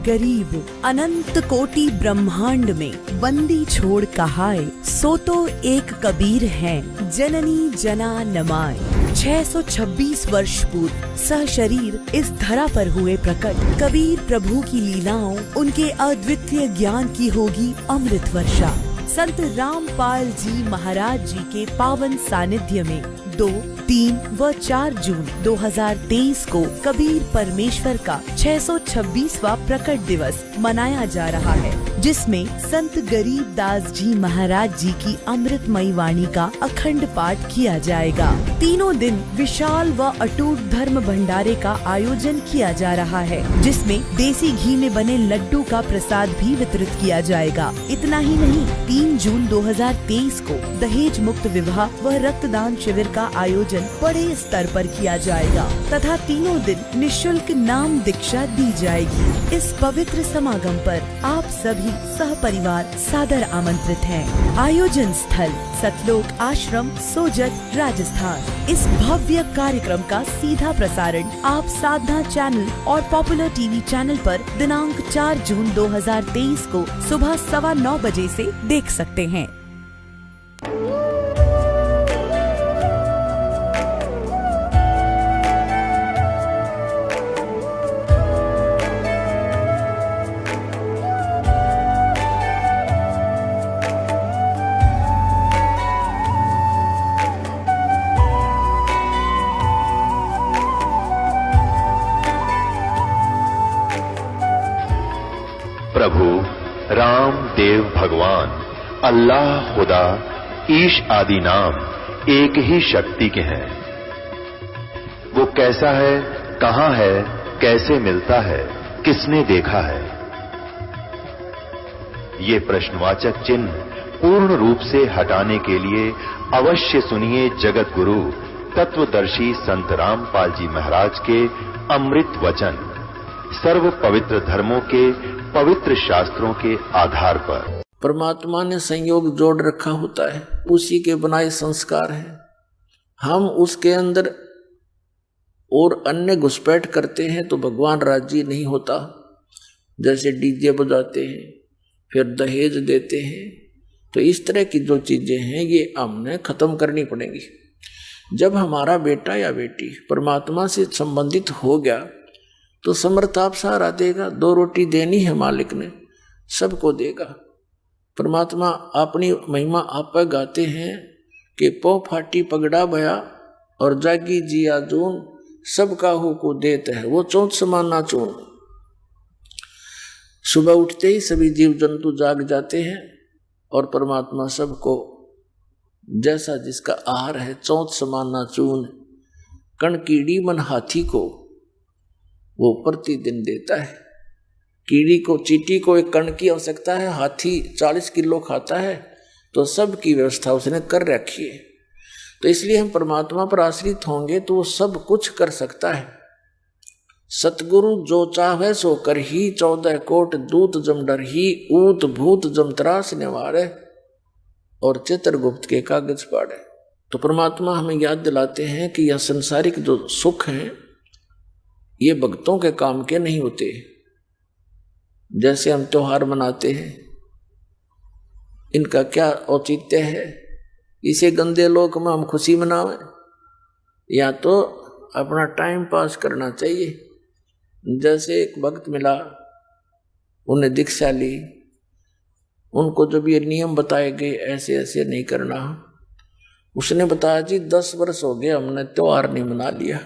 गरीब अनंत कोटि ब्रह्मांड में बंदी छोड़ कहाए, सो तो एक कबीर हैं जननी जना नमाय। 626 वर्ष पूर्व सशरीर इस धरा पर हुए प्रकट कबीर प्रभु की लीलाओं, उनके अद्वितीय ज्ञान की होगी अमृत वर्षा। संत रामपाल जी महाराज जी के पावन सानिध्य में 2, 3 व 4 जून 2023 को कबीर परमेश्वर का 626वां प्रकट दिवस मनाया जा रहा है, जिसमें संत गरीब दास जी महाराज जी की अमृतमयी वाणी का अखंड पाठ किया जाएगा। तीनों दिन विशाल व अटूट धर्म भंडारे का आयोजन किया जा रहा है, जिसमें देसी घी में बने लड्डू का प्रसाद भी वितरित किया जाएगा। इतना ही नहीं, 3 जून 2023 को दहेज मुक्त विवाह व रक्तदान शिविर का आयोजन बड़े स्तर पर किया जाएगा तथा तीनों दिन निशुल्क नाम दीक्षा दी जाएगी। इस पवित्र समागम पर आप सभी सहपरिवार सादर आमंत्रित हैं। आयोजन स्थल सतलोक आश्रम, सोजत, राजस्थान। इस भव्य कार्यक्रम का सीधा प्रसारण आप साधना चैनल और पॉपुलर टीवी चैनल पर दिनांक 4 जून 2023 को सुबह 9:15 बजे से देख सकते हैं। प्रभु राम देव भगवान अल्लाह खुदा ईश आदि नाम एक ही शक्ति के हैं। वो कैसा है, कहां है, कैसे मिलता है, किसने देखा है? ये प्रश्नवाचक चिन्ह पूर्ण रूप से हटाने के लिए अवश्य सुनिए जगत गुरु तत्वदर्शी संत रामपाल जी महाराज के अमृत वचन, सर्व पवित्र धर्मों के पवित्र शास्त्रों के आधार पर। परमात्मा ने संयोग जोड़ रखा होता है, उसी के बनाए संस्कार हैं। हम उसके अंदर और अन्य घुसपैठ करते हैं तो भगवान राजी नहीं होता। जैसे डीजे बजाते हैं, फिर दहेज देते हैं, तो इस तरह की जो चीजें हैं ये हमने खत्म करनी पड़ेंगी। जब हमारा बेटा या बेटी परमात्मा से संबंधित हो गया तो समर्थ आप सहारा देगा। 2 रोटी देनी है मालिक ने, सबको देगा। परमात्मा अपनी महिमा आप पर गाते हैं कि पौ फाटी पगड़ा भया और जागी जिया जून, सबका हो को देते है वो चौथ समाना चून। सुबह उठते ही सभी जीव जंतु जाग जाते हैं और परमात्मा सबको जैसा जिसका आहार है चौथ समाना चून। कण कीड़ी मन हाथी को वो प्रतिदिन देता है। कीड़ी को, चींटी को एक कण की आवश्यकता है, हाथी 40 किलो खाता है, तो सब की व्यवस्था उसने कर रखी है। तो इसलिए हम परमात्मा पर आश्रित होंगे तो वो सब कुछ कर सकता है। सतगुरु जो चाहे सो कर ही, 14 कोट दूत जम डर ही, ऊत भूत जम त्रास निवारे और चित्रगुप्त के कागज पाड़े। तो परमात्मा हमें याद दिलाते हैं कि यह संसारिक जो सुख हैं ये भक्तों के काम के नहीं होते। जैसे हम त्योहार मनाते हैं, इनका क्या औचित्य है? इसे गंदे लोक में हम खुशी मनावें या तो अपना टाइम पास करना चाहिए। जैसे एक भक्त मिला, उन्हें दीक्षा ली, उनको जब ये नियम बताए गए ऐसे ऐसे नहीं करना, उसने बताया जी 10 वर्ष हो गए हमने त्योहार नहीं मना लिया।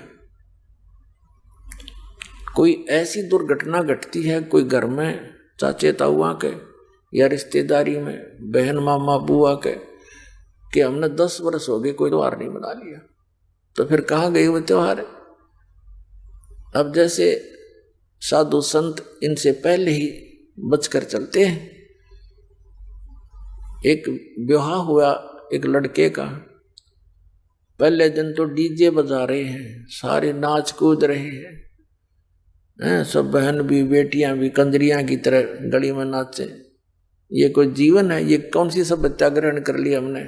कोई ऐसी दुर्घटना घटती है, कोई घर में चाचे ताऊआ के या रिश्तेदारी में बहन मामा बुआ के, कि हमने 10 वर्ष हो गए कोई त्योहार नहीं मना लिया, तो फिर कहाँ गए वो त्योहार? अब जैसे साधु संत इनसे पहले ही बचकर चलते हैं। एक विवाह हुआ एक लड़के का, पहले दिन तो डीजे बजा रहे हैं, सारे नाच कूद रहे हैं, सब बहन भी बेटियां भी कंजरियां की तरह गली में नाचे। ये कोई जीवन है? ये कौन सी सभ्यता ग्रहण कर ली हमने?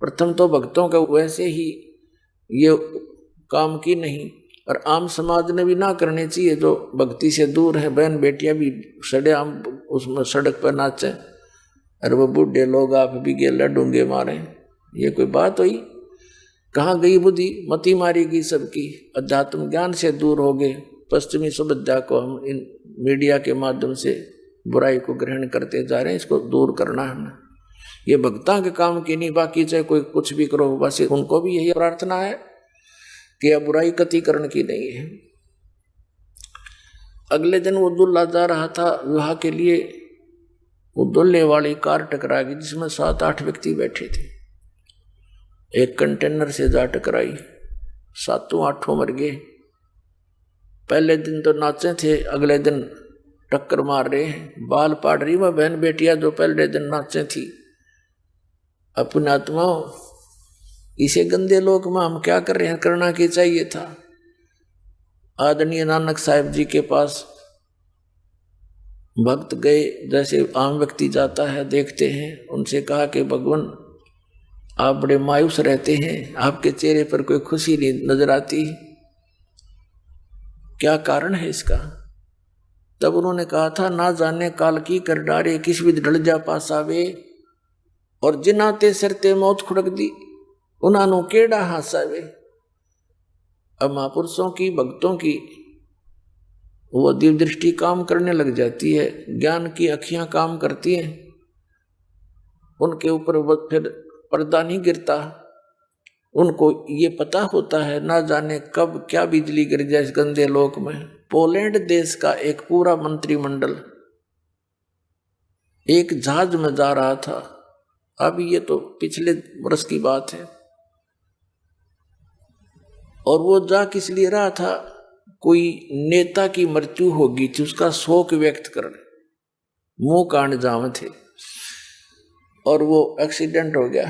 प्रथम तो भक्तों का वैसे ही ये काम की नहीं, और आम समाज ने भी ना करनी चाहिए, जो भक्ति से दूर है। बहन बेटियां भी सड़े आम उसमें सड़क पर नाचे, और वो बूढ़े लोग आप भी गेला डूंगे मारे, ये कोई बात हुई? कहाँ गई बुद्धि? मती मारी गई सबकी, अध्यात्म ज्ञान से दूर हो गए। पश्चिमी सभ्यता को हम इन मीडिया के माध्यम से बुराई को ग्रहण करते जा रहे हैं, इसको दूर करना है। ये भक्ता के काम की नहीं, बाकी चाहे कोई कुछ भी करो, बस उनको भी यही प्रार्थना है कि यह बुराई कतिकरण की नहीं है। अगले दिन वो दूल्हा जा रहा था विवाह के लिए, वो दूल्हे वाली कार टकरा गई जिसमें 7-8 व्यक्ति बैठे थे। एक कंटेनर से जा टकराई, 7-8 मर गए। पहले दिन तो नाचे थे, अगले दिन टक्कर मार रहे हैं। बाल पाड़ रही वह बहन बेटियां जो पहले दिन नाचे थी। अपनी आत्मा इसे गंदे लोक में हम क्या कर रहे हैं? करना क्या चाहिए था? आदरणीय नानक साहिब जी के पास भक्त गए, जैसे आम व्यक्ति जाता है, देखते हैं। उनसे कहा कि भगवान आप बड़े मायूस रहते हैं, आपके चेहरे पर कोई खुशी नहीं नजर आती, क्या कारण है इसका? तब उन्होंने कहा था, ना जाने काल की कर डारे, किस विध ढल जा पास आवे, और जिनाते सिरते मौत खुड़क दी, उन्होंने केड़ा हासावे। अब महापुरुषों की, भक्तों की वो दिव्य दृष्टि काम करने लग जाती है, ज्ञान की अखियां काम करती हैं, उनके ऊपर फिर पर्दा नहीं गिरता। उनको ये पता होता है ना जाने कब क्या बिजली गिर जाए इस गंदे लोक में। पोलैंड देश का एक पूरा मंत्रिमंडल एक जहाज में जा रहा था, अब ये तो पिछले वर्ष की बात है, और वो जा किस लिए रहा था? कोई नेता की मृत्यु होगी थी, उसका शोक व्यक्त करने। मुंह कांड जाम थे और वो एक्सीडेंट हो गया,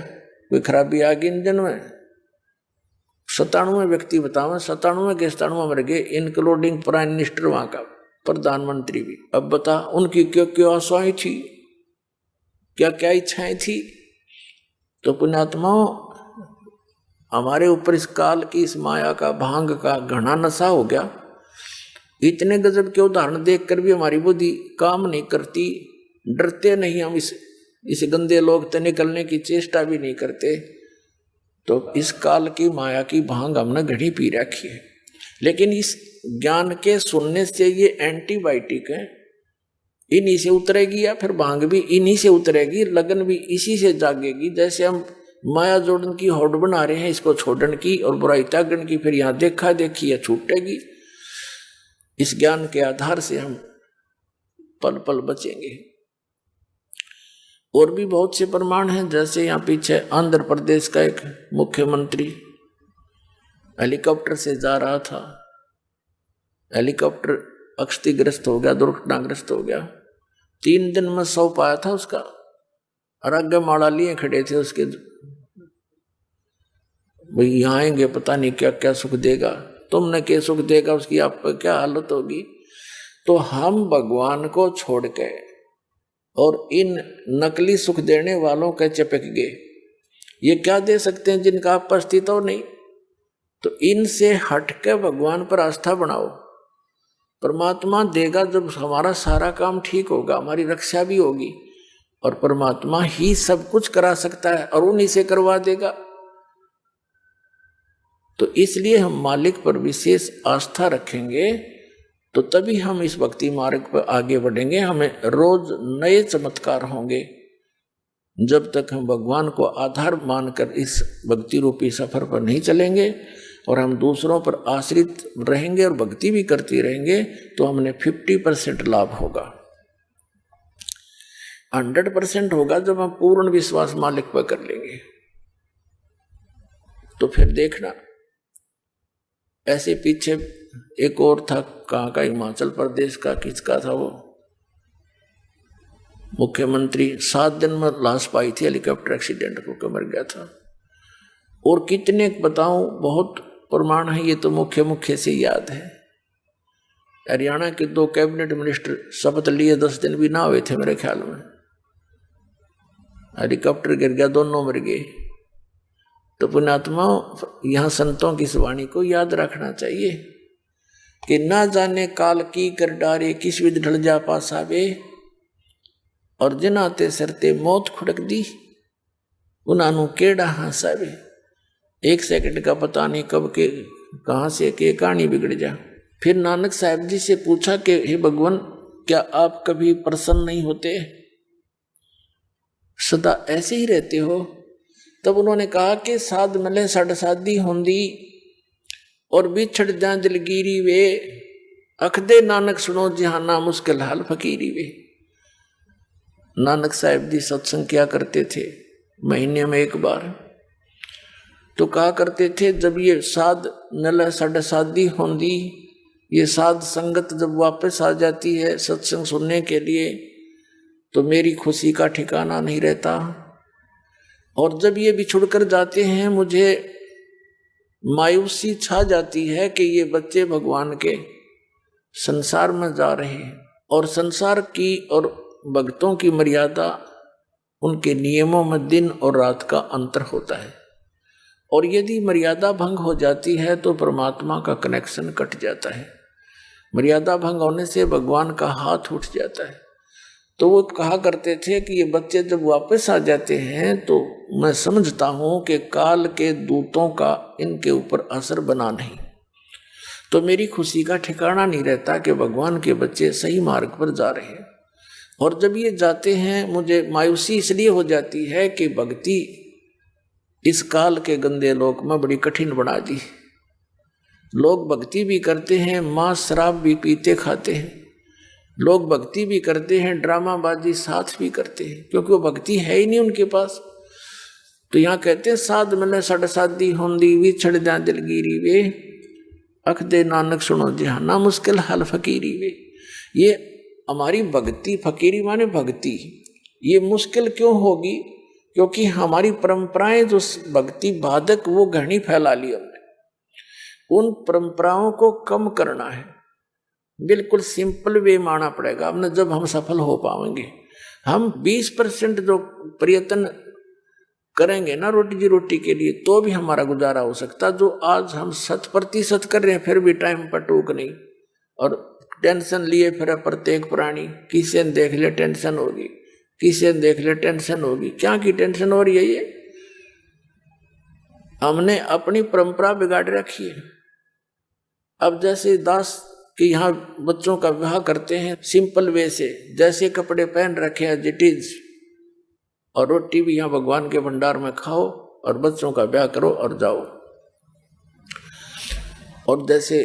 कोई खराबी आ गई इंजन में। 97 व्यक्ति बताओ, 97 के 97 मर गए, इंक्लूडिंग प्राइम मिनिस्टर, वहां का प्रधानमंत्री भी। अब बता उनकी क्या क्या आशाएं थी, क्या क्या इच्छाएं थी? तो पुण्यात्माओं, हमारे ऊपर इस काल की, इस माया का, भांग का घना नशा हो गया। इतने गजब के उदाहरण देखकर भी हमारी बुद्धि काम नहीं करती, डरते नहीं हम इस गंदे लोक से निकलने की चेष्टा भी नहीं करते। तो इस काल की माया की भांग हमने घड़ी पी रखी है। लेकिन इस ज्ञान के सुनने से ये एंटीबायोटिक है, इन्हीं से उतरेगी, या फिर भांग भी इन्हीं से उतरेगी, लगन भी इसी से जागेगी। जैसे हम माया जोड़न की होड़ बना रहे हैं, इसको छोड़न की और बुराई त्यागन की, फिर यहाँ देखा देखी या छूटेगी। इस ज्ञान के आधार से हम पल पल बचेंगे। और भी बहुत से प्रमाण हैं, जैसे यहाँ पीछे आंध्र प्रदेश का एक मुख्यमंत्री हेलीकॉप्टर से जा रहा था, हेलीकॉप्टर क्षतिग्रस्त हो गया, दुर्घटनाग्रस्त हो गया। 3 दिन में 100 पाया था उसका, और आगे माड़ा लिए खड़े थे उसके, भाई यहाँ आएंगे पता नहीं क्या क्या सुख देगा, तुमने क्या सुख देगा, उसकी आप क्या हालत होगी। तो हम भगवान को छोड़ के और इन नकली सुख देने वालों के चपक गए। ये क्या दे सकते हैं जिनका आप अस्तित्व नहीं? तो इनसे हटके भगवान पर आस्था बनाओ, परमात्मा देगा। जब हमारा सारा काम ठीक होगा, हमारी रक्षा भी होगी, और परमात्मा ही सब कुछ करा सकता है और उन्हीं से करवा देगा। तो इसलिए हम मालिक पर विशेष आस्था रखेंगे, तो तभी हम इस भक्ति मार्ग पर आगे बढ़ेंगे। हमें रोज नए चमत्कार होंगे। जब तक हम भगवान को आधार मानकर इस भक्ति रूपी सफर पर नहीं चलेंगे और हम दूसरों पर आश्रित रहेंगे और भक्ति भी करते रहेंगे, तो हमने 50% लाभ होगा। 100% होगा जब हम पूर्ण विश्वास मालिक पर कर लेंगे। तो फिर देखना, ऐसे पीछे एक और था, कहाँ का, हिमाचल प्रदेश का, किसका था वो मुख्यमंत्री, 7 दिन में लाश पाई थी, हेलीकॉप्टर एक्सीडेंट होकर मर गया था। और कितने बताऊं, बहुत प्रमाण है, ये तो मुख्य से याद है। हरियाणा के 2 कैबिनेट मिनिस्टर शपथ लिए, 10 दिन भी ना हुए थे मेरे ख्याल में, हेलीकॉप्टर गिर गया, दोनों मर गए। तो पुण्यात्मा, यहाँ संतों की इस वाणी को याद रखना चाहिए। कि ना जाने काल की कर डारे किस विध ढल जा पासावे, और जिनाते सरते मौत खुड़क दी उन्होंने केड़ा हंसावे। 1 सेकंड का पता नहीं कब के कहां से के कहानी बिगड़ जा। फिर नानक साहब जी से पूछा कि हे भगवान, क्या आप कभी प्रसन्न नहीं होते, सदा ऐसे ही रहते हो? तब उन्होंने कहा कि साध मिले सड़ साधी होंदी और बिछड़ जा दिलगिरी वे, अखदे नानक सुनो जहाना मुश्किल हाल फकीरी वे। नानक साहब जी सत्संग किया करते थे महीने में 1 बार। तो कहा करते थे जब ये साध मिले सड़ साधी होंदी, ये साध संगत जब वापस आ जाती है सत्संग सुनने के लिए तो मेरी खुशी का ठिकाना नहीं रहता, और जब ये बिछुड़ कर जाते हैं मुझे मायूसी छा जाती है कि ये बच्चे भगवान के संसार में जा रहे हैं। और संसार की और भक्तों की मर्यादा, उनके नियमों में दिन और रात का अंतर होता है, और यदि मर्यादा भंग हो जाती है तो परमात्मा का कनेक्शन कट जाता है। मर्यादा भंग होने से भगवान का हाथ उठ जाता है। तो वो कहा करते थे कि ये बच्चे जब वापस आ जाते हैं तो मैं समझता हूं कि काल के दूतों का इनके ऊपर असर बना नहीं, तो मेरी खुशी का ठिकाना नहीं रहता कि भगवान के बच्चे सही मार्ग पर जा रहे हैं। और जब ये जाते हैं मुझे मायूसी इसलिए हो जाती है कि भक्ति इस काल के गंदे लोक में बड़ी कठिन बना दी। लोग भक्ति भी करते हैं, मांस शराब भी पीते खाते हैं, लोग भक्ति भी करते हैं, ड्रामाबाजी साथ भी करते हैं, क्योंकि वो भक्ति है ही नहीं उनके पास। तो यहाँ कहते हैं साध मिले सड़ साधी होंदी विछड़ जा दिलगिरी वे, अखदे नानक सुनो जहाना मुश्किल हाल फकीरी वे। ये हमारी भक्ति, फकीरी माने भक्ति, ये मुश्किल क्यों होगी? क्योंकि हमारी परंपराएं जो भक्ति बाधक वो घनी फैला ली हमने। उन परंपराओं को कम करना है, बिल्कुल सिंपल वे माना पड़ेगा हमने, जब हम सफल हो पाएंगे। हम 20% जो प्रयत्न करेंगे ना रोटी के लिए तो भी हमारा गुजारा हो सकता। जो आज हम 100% कर रहे हैं फिर भी टाइम पर टूक नहीं, और टेंशन लिए फिर प्रत्येक प्राणी, किसी ने देख ले टेंशन होगी, किसी ने देख ले टेंशन होगी। क्या की टेंशन हो रही है? ये हमने अपनी परंपरा बिगाड़ रखी है। अब जैसे दास कि यहाँ बच्चों का विवाह करते हैं सिंपल वे से, जैसे कपड़े पहन रखे हैं जिटीज, और रोटी भी यहाँ भगवान के भंडार में खाओ और बच्चों का ब्याह करो और जाओ। और जैसे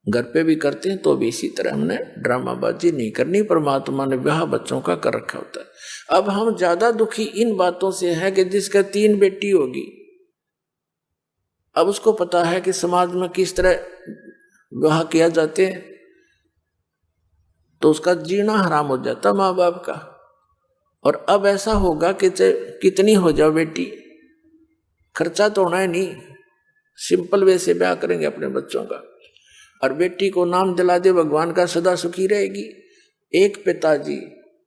घर पे भी करते हैं तो भी इसी तरह हमने ड्रामाबाजी नहीं करनी। परमात्मा ने ब्याह बच्चों का कर रखा होता है। अब हम ज्यादा दुखी इन बातों से हैं कि जिसका 3 बेटी होगी, अब उसको पता है कि समाज में किस तरह विवाह किया जाते हैं, तो उसका जीना हराम हो जाता माँ बाप का। और अब ऐसा होगा कि चाहे कितनी हो जाओ बेटी, खर्चा तो होना है नहीं, सिंपल वे से ब्याह करेंगे अपने बच्चों का, और बेटी को नाम दिला दे भगवान का, सदा सुखी रहेगी। एक पिताजी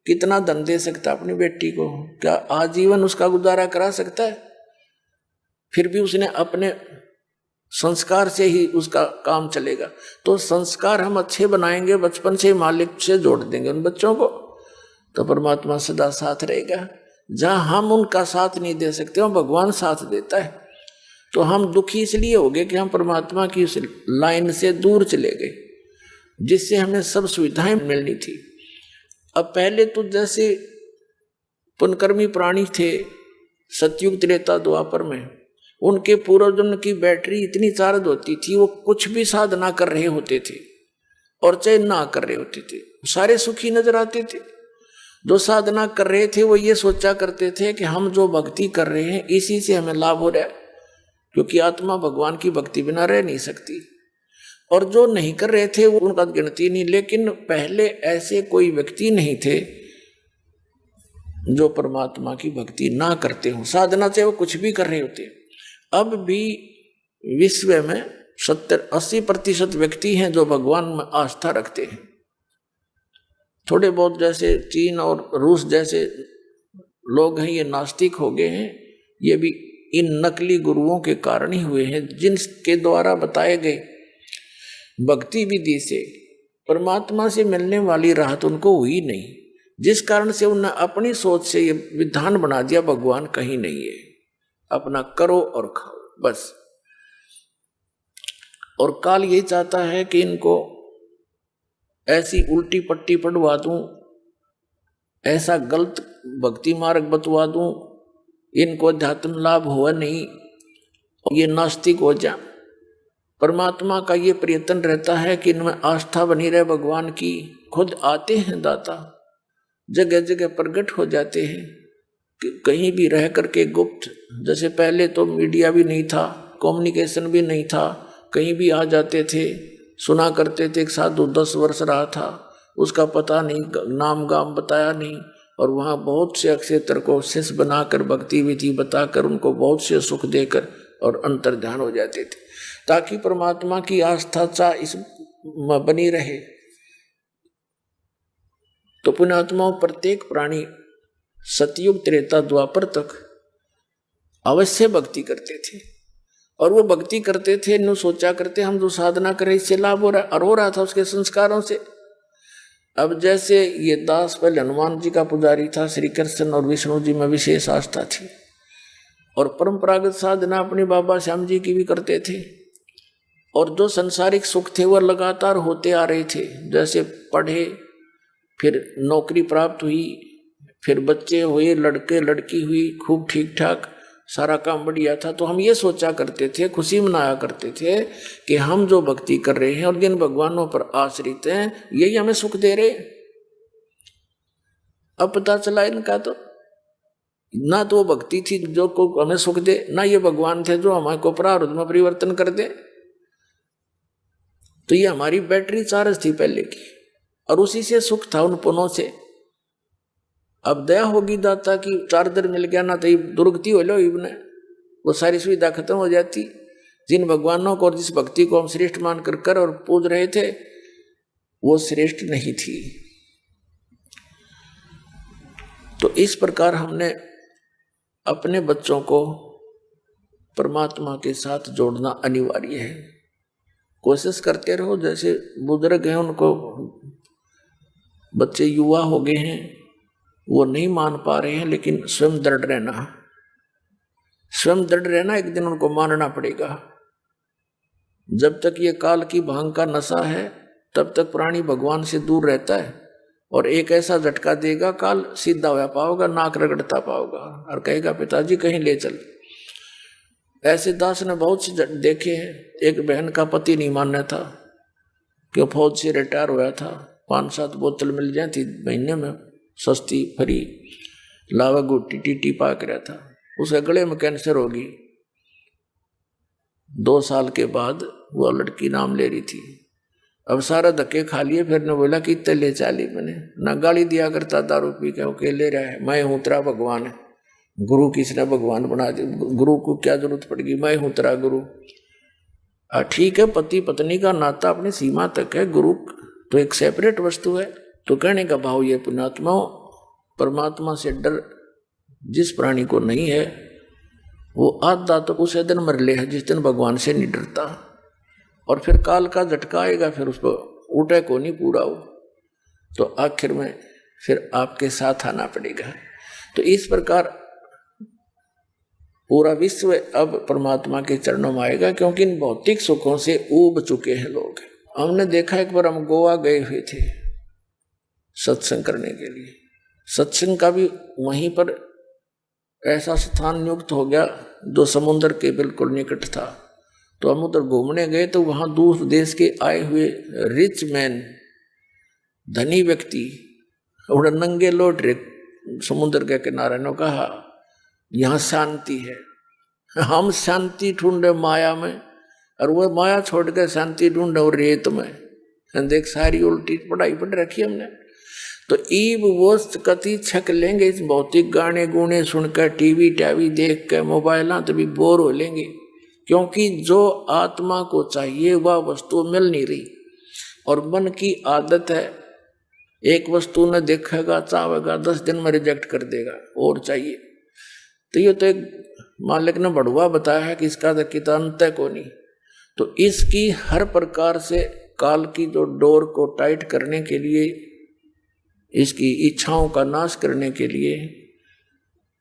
कितना धन दे सकता अपनी बेटी को? क्या आजीवन उसका गुजारा करा सकता है? फिर भी उसने अपने संस्कार से ही उसका काम चलेगा। तो संस्कार हम अच्छे बनाएंगे, बचपन से मालिक से जोड़ देंगे उन बच्चों को, तो परमात्मा सदा साथ रहेगा। जहां हम उनका साथ नहीं दे सकते वो भगवान साथ देता है। तो हम दुखी इसलिए हो गए कि हम परमात्मा की उस लाइन से दूर चले गए जिससे हमें सब सुविधाएं मिलनी थी। अब पहले तो जैसे पुनकर्मी प्राणी थे सतयुग त्रेता द्वापर में, उनके पूर्वजन्म की बैटरी इतनी चार्ज होती थी, वो कुछ भी साधना कर रहे होते थे और चाहे ना कर रहे होते थे, सारे सुखी नजर आते थे। जो साधना कर रहे थे वो ये सोचा करते थे कि हम जो भक्ति कर रहे हैं इसी से हमें लाभ हो रहा है, क्योंकि आत्मा भगवान की भक्ति बिना रह नहीं सकती। और जो नहीं कर रहे थे वो उनका गिनती नहीं। लेकिन पहले ऐसे कोई व्यक्ति नहीं थे जो परमात्मा की भक्ति ना करते हो, साधना से वो कुछ भी कर रहे होते। अब भी विश्व में 70-80% व्यक्ति हैं जो भगवान में आस्था रखते हैं। थोड़े बहुत जैसे चीन और रूस जैसे लोग हैं ये नास्तिक हो गए हैं, ये भी इन नकली गुरुओं के कारण ही हुए हैं जिनके द्वारा बताए गए भक्ति विधि से परमात्मा से मिलने वाली राहत उनको हुई नहीं, जिस कारण से उन्होंने अपनी सोच से ये विधान बना दिया भगवान कहीं नहीं है, अपना करो और खाओ बस। और काल यही चाहता है कि इनको ऐसी उल्टी पट्टी पढ़वा दूं, ऐसा गलत भक्ति मार्ग बतवा दूं, इनको अध्यात्म लाभ हुआ नहीं, ये नास्तिक हो जा। परमात्मा का ये प्रयत्न रहता है कि इनमें आस्था बनी रहे भगवान की। खुद आते हैं दाता, जगह जगह प्रकट हो जाते हैं, कहीं भी रह करके गुप्त। जैसे पहले तो मीडिया भी नहीं था, कम्युनिकेशन भी नहीं था, कहीं भी आ जाते थे, सुना करते थे। एक साधु 10 वर्ष रहा था, उसका पता नहीं, नाम गाम बताया नहीं, और वहाँ बहुत से अक्षेत्र को शिष्य बनाकर भक्ति विधि बताकर उनको बहुत से सुख देकर और अंतर ध्यान हो जाते थे, ताकि परमात्मा की आस्था चाह इस बनी रहे। तो पुण्यात्माओं, प्रत्येक प्राणी सतयुग त्रेता द्वापर तक अवश्य भक्ति करते थे, और वो भक्ति करते थे, नु सोचा करते हम जो साधना करें इससे लाभ हो रहा, और हो रहा था उसके संस्कारों से। अब जैसे ये दास पहले हनुमान जी का पुजारी था, श्री कृष्ण और विष्णु जी में विशेष आस्था थी, और परंपरागत साधना अपने बाबा श्याम जी की भी करते थे, और जो संसारिक सुख थे वह लगातार होते आ रहे थे। जैसे पढ़े, फिर नौकरी प्राप्त हुई, फिर बच्चे हुए, लड़के लड़की हुई, खूब ठीक ठाक सारा काम बढ़िया था। तो हम ये सोचा करते थे, खुशी मनाया करते थे कि हम जो भक्ति कर रहे हैं और जिन भगवानों पर आश्रित हैं, यही हमें सुख दे रहे। अब पता चला इनका तो ना तो वो भक्ति थी जो को हमें सुख दे, ना ये भगवान थे जो हमारे को प्रारब्ध में परिवर्तन कर दे। तो ये हमारी बैटरी चार्ज थी पहले की, और उसी से सुख था उन पुनों से। अब दया होगी दाता की, चार्जर मिल गया ना तो ये दुर्गति हो लो, इबने वो सारी सुविधा खत्म हो जाती। जिन भगवानों को और जिस भक्ति को हम श्रेष्ठ मान कर और पूज रहे थे, वो श्रेष्ठ नहीं थी। तो इस प्रकार हमने अपने बच्चों को परमात्मा के साथ जोड़ना अनिवार्य है। कोशिश करते रहो, जैसे बुजुर्ग हैं उनको, बच्चे युवा हो गए हैं, वो नहीं मान पा रहे हैं, लेकिन स्वयं दृढ़ रहना, स्वयं दृढ़ रहना, एक दिन उनको मानना पड़ेगा। जब तक ये काल की भांग का नशा है तब तक प्राणी भगवान से दूर रहता है, और एक ऐसा झटका देगा काल, सीधा हो पाओगा, नाक रगड़ता पाओगा और कहेगा पिताजी कहीं ले चल। ऐसे दास ने बहुत से देखे हैं। एक बहन का पति नहीं मानना था, क्यों फौज से रिटायर हुआ था, 5-7 बोतल मिल जाती महीने में सस्ती फ्री, लावा गुट्टी टीटी पाक रहा था, उसके गले में कैंसर होगी। 2 साल के बाद वो लड़की नाम ले रही थी। अब सारा धक्के खा लिए, फिर ने बोला कि इतने ले चाली, मैंने ना गाली दिया करता दारू पी के, ओके ले रहा है, मैं हूँ तेरा भगवान है, गुरु किसने भगवान बना दिया, गुरु को क्या जरूरत पड़ेगी, मैं हूँ तेरा गुरु। ठीक है, पति पत्नी का नाता अपनी सीमा तक है, गुरु तो एक सेपरेट वस्तु है। तो कहने का भाव ये पुण्यात्माओं, परमात्मा से डर जिस प्राणी को नहीं है, वो आधा तो उसे दिन मर ले है जिस दिन भगवान से नहीं डरता, और फिर काल का झटका आएगा, फिर उसको उठे को नहीं पूरा हो, तो आखिर में फिर आपके साथ आना पड़ेगा। तो इस प्रकार पूरा विश्व अब परमात्मा के चरणों में आएगा, क्योंकि इन भौतिक सुखों से ऊब चुके हैं लोग। हमने देखा, एक बार हम गोवा गए हुए थे सत्संग करने के लिए, सत्संग का भी वहीं पर ऐसा स्थान नियुक्त हो गया जो समुद्र के बिल्कुल निकट था। तो हम उधर घूमने गए, तो वहाँ दूर देश के आए हुए रिच मैन, धनी व्यक्ति, और नंगे लौट रहे समुद्र के किनारे, ने कहा यहाँ शांति है, हम शांति ढूंढे माया में, और वो माया छोड़ के शांति ढूंढे और रेत में। देख, सारी उल्टी पढ़ाई पढ़ रखी हमने। तो ईब वस्त कति छक लेंगे इस भौतिक गाने गुणे सुनकर, टीवी टावी देख कर, मोबाइल तभी बोर हो लेंगे, क्योंकि जो आत्मा को चाहिए वह वस्तु मिल नहीं रही। और मन की आदत है, एक वस्तु न देखेगा चाहेगा 10 दिन में रिजेक्ट कर देगा, और चाहिए। तो ये तो एक मालिक ने बढ़ुआ बताया है कि इसका तो कितना अंत को नहीं। तो इसकी हर प्रकार से काल की जो डोर को टाइट करने के लिए, इसकी इच्छाओं का नाश करने के लिए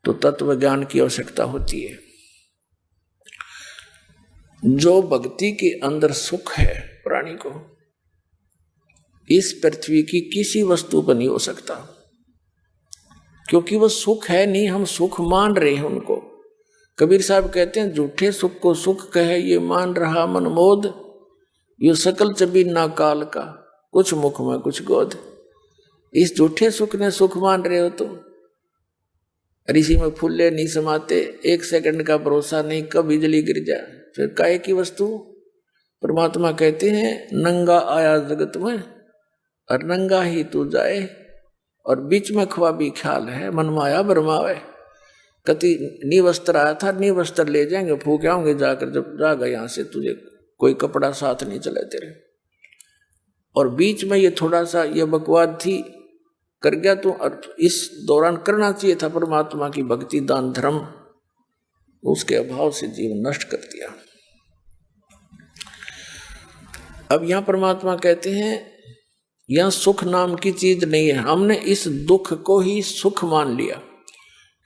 तो तत्व ज्ञान की आवश्यकता होती है। जो भक्ति के अंदर सुख है प्राणी को, इस पृथ्वी की किसी वस्तु पर नहीं हो सकता, क्योंकि वो सुख है नहीं, हम सुख मान रहे हैं उनको। कबीर साहब कहते हैं झूठे सुख को सुख कहे ये मान रहा मन मोद, ये सकल चबी ना काल का, कुछ मुख में कुछ गोद। इस झूठे सुख ने सुख मान रहे हो तुम। ऋषि में फूले नहीं समाते, 1 सेकंड का भरोसा नहीं, कब बिजली गिर जाए। फिर काहे की वस्तु? परमात्मा कहते हैं नंगा आया जगत में और नंगा ही तू जाए, और बीच में ख्वाबी ख्याल है मन माया भरमावे। कति निवस्त्र आया था, निवस्त्र ले जाएंगे, फूक आओगे जाकर, जब जागा यहाँ से तुझे कोई कपड़ा साथ नहीं चले तेरे। और बीच में ये थोड़ा सा ये बकवाद थी, कर गया तू, और इस दौरान करना चाहिए था परमात्मा की भक्ति दान धर्म, उसके अभाव से जीवन नष्ट कर दिया। अब यहां परमात्मा कहते हैं यहां सुख नाम की चीज नहीं है, हमने इस दुख को ही सुख मान लिया।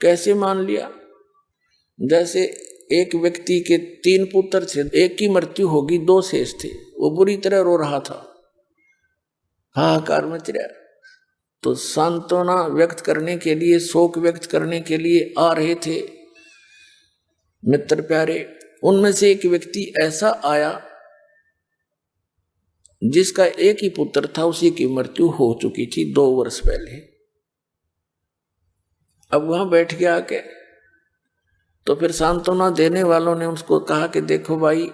कैसे मान लिया? जैसे एक व्यक्ति के 3 पुत्र थे, एक की मृत्यु होगी, 2 शेष थे, वो बुरी तरह रो रहा था, हाहाकार मच रहा। तो सांत्वना व्यक्त करने के लिए, शोक व्यक्त करने के लिए आ रहे थे मित्र प्यारे। उनमें से एक व्यक्ति ऐसा आया जिसका एक ही पुत्र था, उसी की मृत्यु हो चुकी थी 2 वर्ष पहले। अब वहां बैठ गया आके, तो फिर सांत्वना देने वालों ने उसको कहा कि देखो भाई,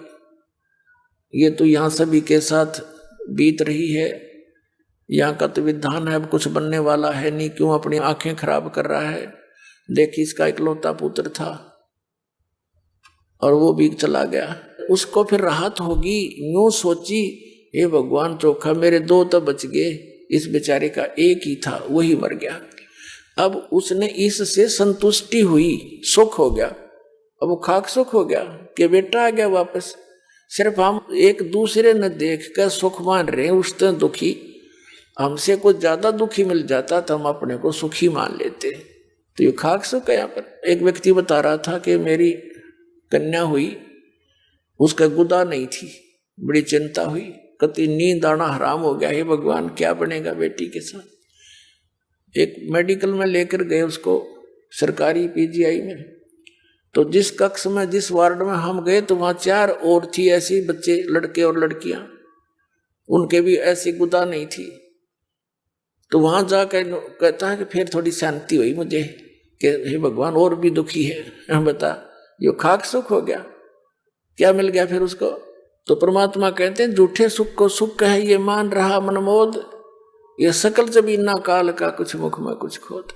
ये तो यहां सभी के साथ बीत रही है, यहाँ का तो विधान है, अब कुछ बनने वाला है नहीं, क्यों अपनी आंखें खराब कर रहा है? देख इसका इकलौता पुत्र था और वो भी चला गया। उसको फिर राहत होगी, यूं सोची हे भगवान चोखा, मेरे 2 तो बच गए, इस बेचारे का एक ही था, वही मर गया। अब उसने इससे संतुष्टि हुई, सुख हो गया। अब वो खाक सुख हो गया कि बेटा आ गया वापस। सिर्फ हम एक दूसरे ने देख कर सुख मान रहे हैं, उससे दुखी, हमसे कुछ ज्यादा दुखी मिल जाता तो हम अपने को सुखी मान लेते। तो ये खाक सुख है। यहाँ पर एक व्यक्ति बता रहा था कि मेरी कन्या हुई, उसका गुदा नहीं थी, बड़ी चिंता हुई, कति नींद आना हराम हो गया, हे भगवान क्या बनेगा बेटी के साथ। एक मेडिकल में लेकर गए उसको, सरकारी पीजीआई में। तो जिस कक्ष में, जिस वार्ड में हम गए, तो वहां 4 और थी ऐसी बच्चे, लड़के और लड़कियां, उनके भी ऐसी गुदा नहीं थी। तो वहां जाकर कहता है कि फिर थोड़ी शांति हुई मुझे कि हे भगवान और भी दुखी है, हम बता यो खाक सुख हो गया, क्या मिल गया फिर उसको? तो परमात्मा कहते हैं झूठे सुख को सुख कहे ये मान रहा मनमोद, ये सकल जबीना काल का, कुछ मुख में कुछ खोद।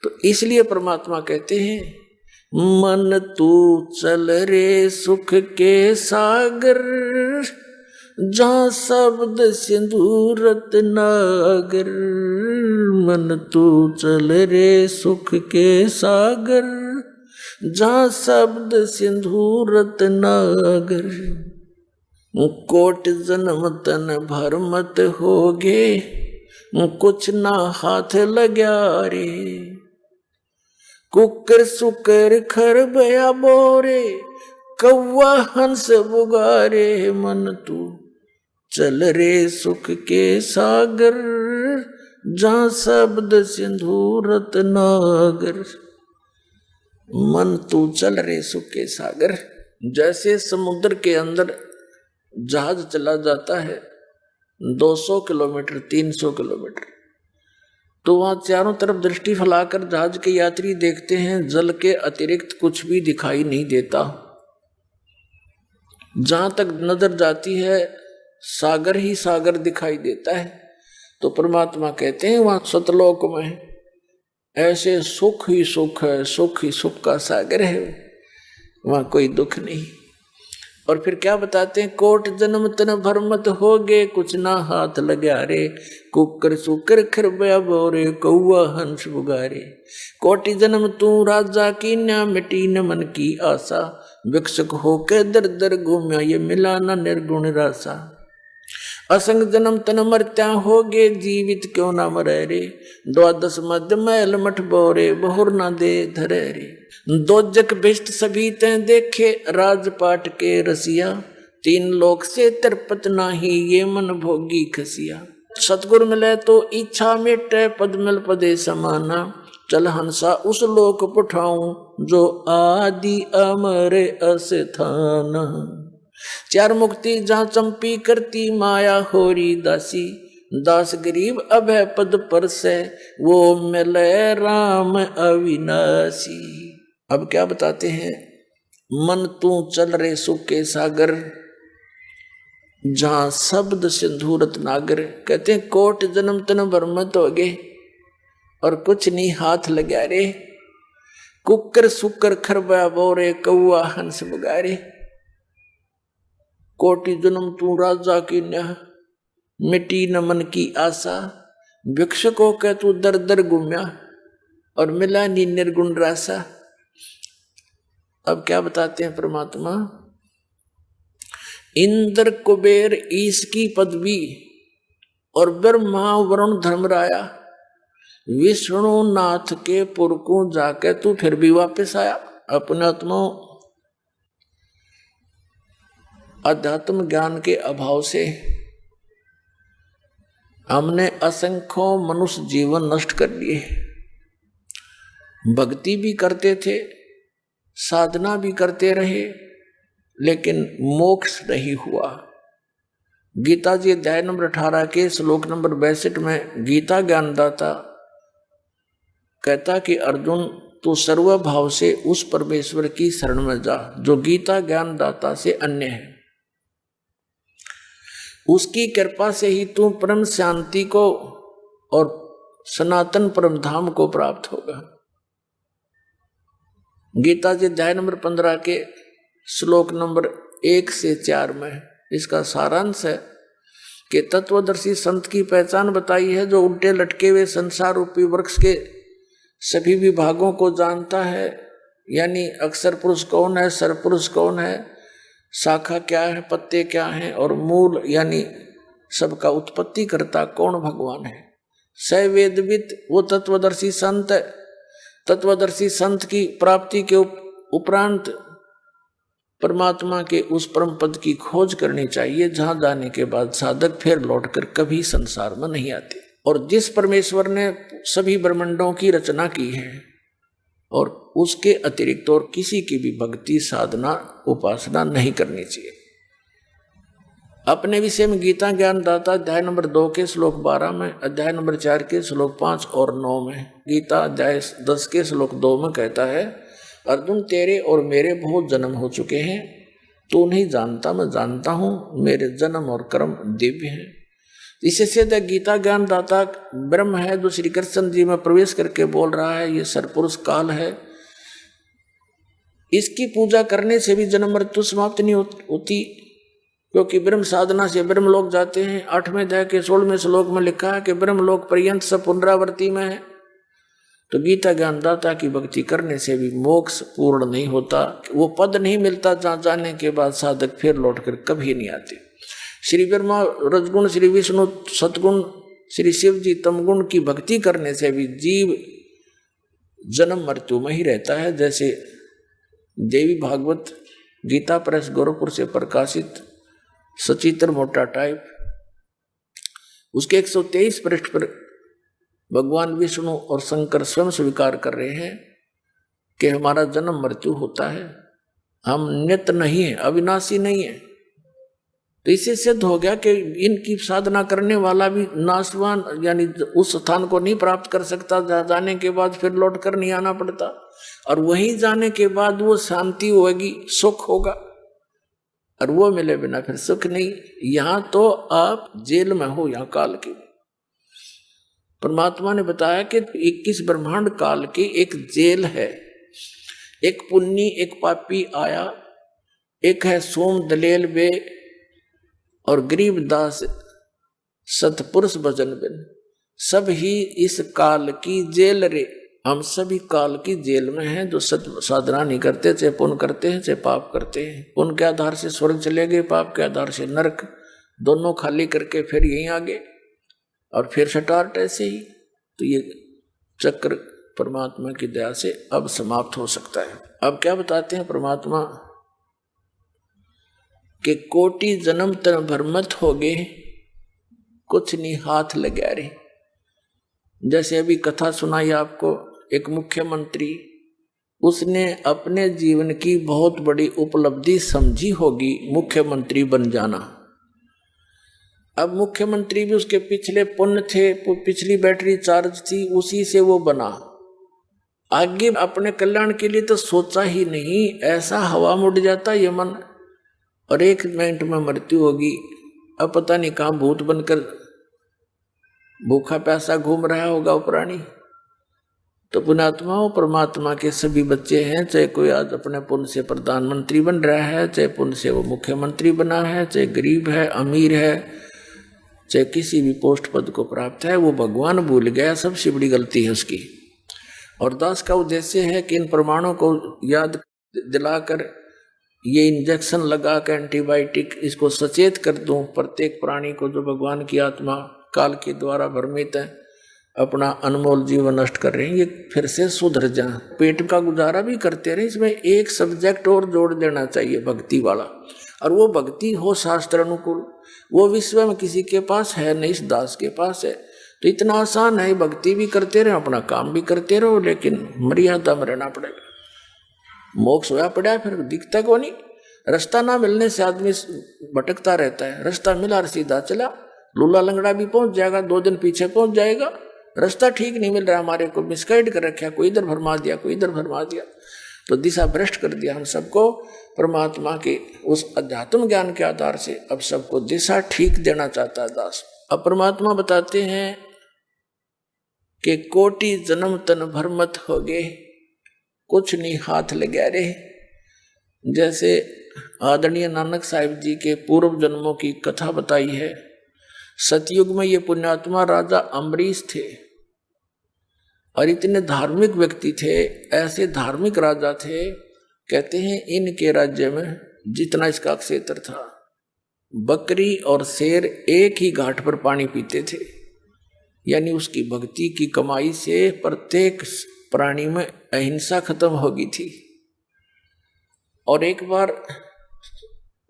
तो इसलिए परमात्मा कहते हैं मन तू चल रे सुख के सागर, जहाँ शब्द सिंदूरत नागर। मन तू चल रे सुख के सागर, जहाँ शब्द सिंदूरत नागर। कोट जन्म तन भर मत होगे, कुछ ना हाथ लग्या रे। कुकर सुकर खर बया बोरे, कौवा हंस बुगारे। मन तू चल रे सुख के सागर, जहाँ शब्द सिंदूरत नागर। मन तू चल रे सुख के सागर। जैसे समुद्र के अंदर जहाज चला जाता है 200 किलोमीटर 300 किलोमीटर, तो वहां चारों तरफ दृष्टि फैलाकर जहाज के यात्री देखते हैं, जल के अतिरिक्त कुछ भी दिखाई नहीं देता। जहां तक नजर जाती है सागर ही सागर दिखाई देता है। तो परमात्मा कहते हैं वहां सतलोक में ऐसे सुख ही सुख है, सुख ही सुख का सागर है, वहां कोई दुख नहीं। और फिर क्या बताते हैं, कोट जन्म तन भर मत होगे, कुछ ना हाथ लगा रे। कुकर सुकर खरबया बोरे, कौआ हंस बुगारे। कोटि जन्म तू राजा की न्या, मिटी न मन की आशा। भिक्षुक होके दर दर घूम्या, ये मिला ना निर्गुण रासा। असंग जन्म तन मरत्या होगे, जीवित क्यों ना मरे रे। 12 मध्य मैल मठ बोरे, बहुर ना दे धरे रे। दोजक भिष्ट सभी तैं देखे, राजपाट के रसिया। 3 लोक से तरपत नाही, ये मन भोगी खसिया। सतगुर मिले तो इच्छा मिटे, पद मिल पदे समाना। चल हंसा उस लोक पठाऊं, जो आदि अमर अस्थान। 4 मुक्ति जहाँ चंपी करती, माया होरी दासी। दास गरीब अभय पद पर से, वो मिले राम अविनाशी। अब क्या बताते हैं, मन तू चल रे सुख के सागर, जहां शब्द सिंधूरत नागर। कहते हैं कोट जन्म तन बरमत हो गए और कुछ नहीं हाथ लगा रे। कुकर सुकर खरबा बोरे, कौआ हंस बगारे। कोटि जन्म तू राजा की न्याह, मिटी न मन की आशा। भिक्ष को कह तू दर दर घूम्या, और मिला नी निर्गुण रासा। अब क्या बताते हैं परमात्मा, इंद्र कुबेर ईश की पदवी, और ब्रह्मा वरुण धर्मराया। विष्णु नाथ के पुर को जाके तू फिर भी वापस आया। अपने आत्मा अध्यात्म ज्ञान के अभाव से हमने असंख्यों मनुष्य जीवन नष्ट कर लिए। भक्ति भी करते थे, साधना भी करते रहे, लेकिन मोक्ष नहीं हुआ। गीता जी अध्याय नंबर 18 के श्लोक नंबर 62 में गीता ज्ञानदाता कहता कि अर्जुन तू सर्व भाव से उस परमेश्वर की शरण में जा, जो गीता ज्ञानदाता से अन्य है। उसकी कृपा से ही तू परम शांति को और सनातन परम धाम को प्राप्त होगा। गीता जी अध्याय नंबर 15 के श्लोक नंबर 1 से 4 में इसका सारांश है कि तत्वदर्शी संत की पहचान बताई है, जो उल्टे लटके हुए संसार रूपी वृक्ष के सभी विभागों को जानता है। यानी अक्षर पुरुष कौन है, सर पुरुष कौन है, शाखा क्या है, पत्ते क्या हैं, और मूल यानी सबका उत्पत्ति करता कौन भगवान है। स वेदविद वो तत्वदर्शी संत है। तत्वदर्शी संत की प्राप्ति के उपरांत परमात्मा के उस परम पद की खोज करनी चाहिए, जहां जाने के बाद साधक फिर लौटकर कभी संसार में नहीं आते। और जिस परमेश्वर ने सभी ब्रह्मांडों की रचना की है और उसके अतिरिक्त और किसी की भी भक्ति साधना उपासना नहीं करनी चाहिए। अपने विषय में गीता ज्ञानदाता अध्याय नंबर 2 के श्लोक 12 में, अध्याय नंबर 4 के श्लोक 5 और 9 में, गीता अध्याय 10 के श्लोक 2 में कहता है, अर्जुन तेरे और मेरे बहुत जन्म हो चुके हैं, तू नहीं जानता, मैं जानता हूं, मेरे जन्म और कर्म दिव्य हैं। इसे सीधा गीता ज्ञानदाता ब्रह्म है, जो श्री कृष्ण जी में प्रवेश करके बोल रहा है, ये सरपुरुष काल है। इसकी पूजा करने से भी जन्म मृत्यु समाप्त नहीं होती, क्योंकि ब्रह्म साधना से ब्रह्म लोक जाते हैं। 8वें अध्याय के 16वें श्लोक में लिखा है कि ब्रह्म लोक पर्यंत सब पुनरावृत्ति में है। तो गीता ज्ञानदाता की भक्ति करने से भी मोक्ष पूर्ण नहीं होता, वो पद नहीं मिलता जहाँ जाने के बाद साधक फिर लौटकर कभी नहीं आते। श्री ब्रह्मा रजगुण, श्री विष्णु सतगुण, श्री शिव जी तमगुण की भक्ति करने से भी जीव जन्म मृत्यु में ही रहता है। जैसे देवी भागवत गीता प्रेस गोरखपुर से प्रकाशित सचित्र मोटा टाइप, उसके 123 पृष्ठ पर भगवान विष्णु और शंकर स्वयं स्वीकार कर रहे हैं कि हमारा जन्म मृत्यु होता है, हम नित्य नहीं है, अविनाशी नहीं है। तो इससे सिद्ध हो गया कि इनकी साधना करने वाला भी नाशवान यानी उस स्थान को नहीं प्राप्त कर सकता जहाँ जाने के बाद फिर लौट कर नहीं आना पड़ता, और वहीं जाने के बाद वो शांति होगी, सुख होगा, और वो मिले बिना फिर सुख नहीं। यहाँ तो आप जेल में हो, यहाँ काल की। परमात्मा ने बताया कि 21 ब्रह्मांड काल की एक जेल है। एक पुन्नी एक पापी आया, एक है सोम दलेल बे और गरीबदास सतपुरुष भजन बिन, सब ही इस काल की जेल रे। हम सभी काल की जेल में हैं, जो साधना नहीं करते, चाहे पुण्य करते हैं चाहे पाप करते हैं। पुण्य के आधार से स्वर्ग चले गए, पाप के आधार से नरक, दोनों खाली करके फिर यहीं आ गए और फिर स्टार्ट ऐसे ही। तो ये चक्र परमात्मा की दया से अब समाप्त हो सकता है। अब क्या बताते हैं परमात्मा कि कोटि जन्म तन भरमत हो गए, कुछ नहीं हाथ लगा रहे। जैसे अभी कथा सुनाई आपको, एक मुख्यमंत्री, उसने अपने जीवन की बहुत बड़ी उपलब्धि समझी होगी मुख्यमंत्री बन जाना। अब मुख्यमंत्री भी उसके पिछले पुण्य थे, पिछली बैटरी चार्ज थी, उसी से वो बना। आगे अपने कल्याण के लिए तो सोचा ही नहीं, ऐसा हवा मुड़ जाता ये मन, और 1 मिनट में मृत्यु होगी। अब पता नहीं कहाँ भूत बनकर भूखा प्यासा घूम रहा होगा वो प्राणी। तो पुण्यात्माओं, परमात्मा के सभी बच्चे हैं, चाहे कोई आज अपने पुण्य से प्रधानमंत्री बन रहा है, चाहे पुण्य से वो मुख्यमंत्री बना है, चाहे गरीब है, अमीर है, चाहे किसी भी पोस्ट पद को प्राप्त है, वो भगवान भूल गया, सबसे बड़ी गलती है उसकी। और दास का उद्देश्य है कि इन प्रमाणों को याद दिलाकर, ये इंजेक्शन लगा कर एंटीबायोटिक, इसको सचेत कर दूं प्रत्येक प्राणी को जो भगवान की आत्मा काल के द्वारा भ्रमित है, अपना अनमोल जीवन नष्ट कर रहे हैं, ये फिर से सुधर जाए, पेट का गुजारा भी करते रहे। इसमें एक सब्जेक्ट और जोड़ देना चाहिए, भक्ति वाला, और वो भक्ति हो शास्त्र अनुकूल। वो विश्व में किसी के पास है नहीं, इस दास के पास है। तो इतना आसान है, भक्ति भी करते रहे, अपना काम भी करते रहो, लेकिन मर्यादा में रहना पड़ेगा। मोक्ष होया पड़ा फिर दिखता को नहीं। रास्ता ना मिलने से आदमी भटकता रहता है, रास्ता मिला सीधा चला, लूला लंगड़ा भी पहुंच जाएगा, 2 दिन पीछे पहुंच जाएगा। रास्ता ठीक नहीं मिल रहा, हमारे को मिसगाइड कर रखा, कोई इधर भरमा दिया, कोई इधर भरमा दिया, तो दिशा भ्रष्ट कर दिया हम सबको। परमात्मा के उस अध्यात्म ज्ञान के आधार से अब सबको दिशा ठीक देना चाहता है दास। अब परमात्मा बताते हैं कि कोटि जन्म तन भरमत हो गए, कुछ नहीं हाथ लगा रहे। जैसे आदरणीय नानक साहिब जी के पूर्व जन्मों की कथा बताई है। सतयुग में ये पुण्यात्मा राजा अम्बरीश थे और इतने धार्मिक व्यक्ति थे, ऐसे धार्मिक राजा थे, कहते हैं इनके राज्य में जितना इसका क्षेत्र था, बकरी और शेर एक ही घाट पर पानी पीते थे। यानी उसकी भक्ति की कमाई से प्रत्येक प्राणी में अहिंसा खत्म हो गई थी। और एक बार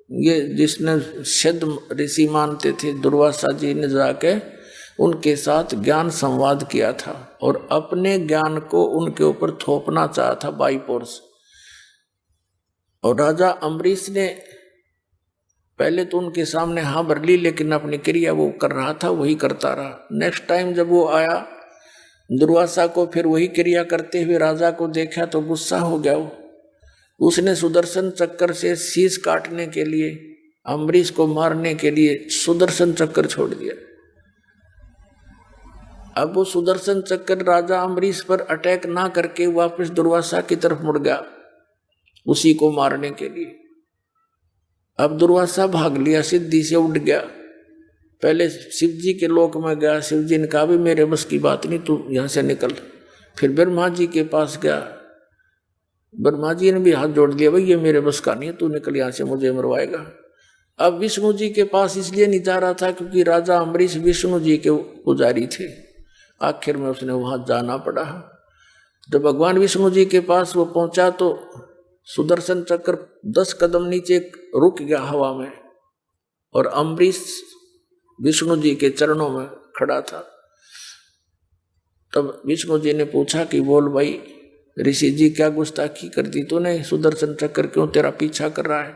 ये जिसने सिद्ध ऋषि मानते थे दुर्वासा जी ने जाके उनके साथ ज्ञान संवाद किया था और अपने ज्ञान को उनके ऊपर थोपना चाहा था बाई फोर्स। और राजा अम्बरीश ने पहले तो उनके सामने हाँ भर ली, लेकिन अपनी क्रिया वो कर रहा था वही करता रहा। नेक्स्ट टाइम जब वो आया दुर्वासा को फिर वही क्रिया करते हुए राजा को देखा तो गुस्सा हो गया वो। उसने सुदर्शन चक्कर से शीश काटने के लिए, अम्बरीश को मारने के लिए सुदर्शन चक्कर छोड़ दिया। अब वो सुदर्शन चक्कर राजा अम्बरीश पर अटैक ना करके वापस दुर्वासा की तरफ मुड़ गया उसी को मारने के लिए। अब दुर्वासा भाग लिया, सिद्धि से उड़ गया। पहले शिव जी के लोक में गया, शिव जी ने कहा भी मेरे बस की बात नहीं, तू यहाँ से निकल। फिर ब्रह्मा जी के पास गया, ब्रह्मा जी ने भी हाथ जोड़ दिया, भाई ये मेरे बस का नहीं है, तू निकल यहाँ से, मुझे मरवाएगा। अब विष्णु जी के पास इसलिए नहीं जा रहा था क्योंकि राजा अम्बरीश विष्णु जी के पुजारी थे। आखिर में उसने वहां जाना पड़ा। जब भगवान विष्णु जी के पास वो पहुंचा तो सुदर्शन चक्र 10 कदम नीचे रुक गया हवा में और अम्बरीश विष्णु जी के चरणों में खड़ा था। तब विष्णु जी ने पूछा कि बोल भाई ऋषि जी क्या गुस्ताखी कर दी तूने, सुदर्शन चक्र क्यों तेरा पीछा कर रहा है।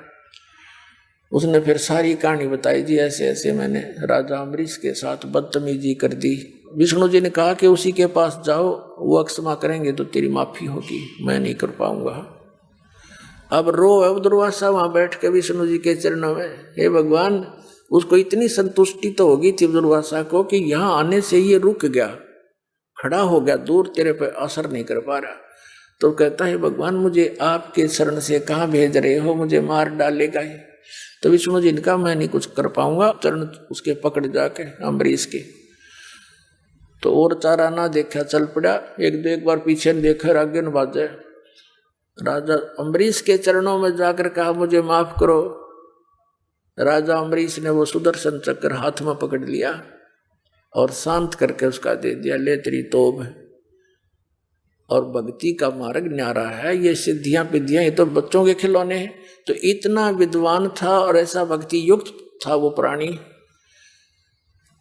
उसने फिर सारी कहानी बताई, जी ऐसे ऐसे मैंने राजा अम्बरीश के साथ बदतमीजी कर दी। विष्णु जी ने कहा कि उसी के पास जाओ, वो अक्षमा करेंगे तो तेरी माफी होगी, मैं नहीं कर पाऊंगा। अब रो दुर्वासा वहां बैठ के विष्णु जी के चरणों में, हे भगवान, उसको इतनी संतुष्टि तो होगी थी दुर्वासा को कि यहाँ आने से ये रुक गया, खड़ा हो गया दूर, तेरे पे असर नहीं कर पा रहा। तो कहता है भगवान मुझे आपके शरण से कहाँ भेज रहे हो, मुझे मार डालेगा ही। तो विष्णु जी ने कहा मैं नहीं कुछ कर पाऊंगा, चरण उसके पकड़ जाके अम्बरीश के। तो और चारा ना देखा, चल पड़ा। एक बार पीछे देखा, आगे न बाजे। राजा अम्बरीश के चरणों में जाकर कहा मुझे माफ करो। राजा अम्बरीश ने वो सुदर्शन चक्र हाथ में पकड़ लिया और शांत करके उसका दे दिया, ले तेरी तोब। और भक्ति का मार्ग न्यारा है, ये सिद्धियां पिद्धियां ये तो बच्चों के खिलौने हैं। तो इतना विद्वान था और ऐसा भक्ति युक्त था वो प्राणी।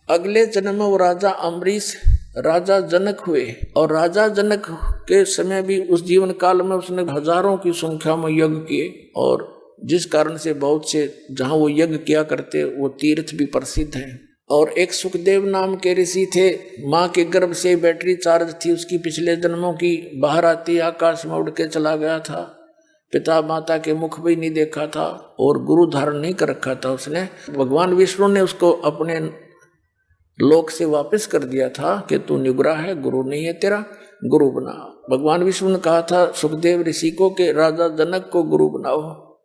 अगले जन्म में वो राजा अम्बरीश राजा जनक हुए, और राजा जनक के समय भी उस जीवन काल में उसने हजारों की संख्या में यज्ञ किए, और जिस कारण से बहुत से जहां वो यज्ञ किया करते वो तीर्थ भी प्रसिद्ध हैं। और एक सुखदेव नाम के ऋषि थे, माँ के गर्भ से बैटरी चार्ज थी उसकी पिछले जन्मों की, बाहर आती आकाश में उड़ के चला गया था, पिता माता के मुख भी नहीं देखा था और गुरु धारण नहीं कर रखा था उसने। भगवान विष्णु ने उसको अपने लोक से वापस कर दिया था कि तू निग्रह है, गुरु नहीं है तेरा, गुरु बना। भगवान विष्णु ने कहा था सुखदेव ऋषि को कि राजा जनक को गुरु बनाओ।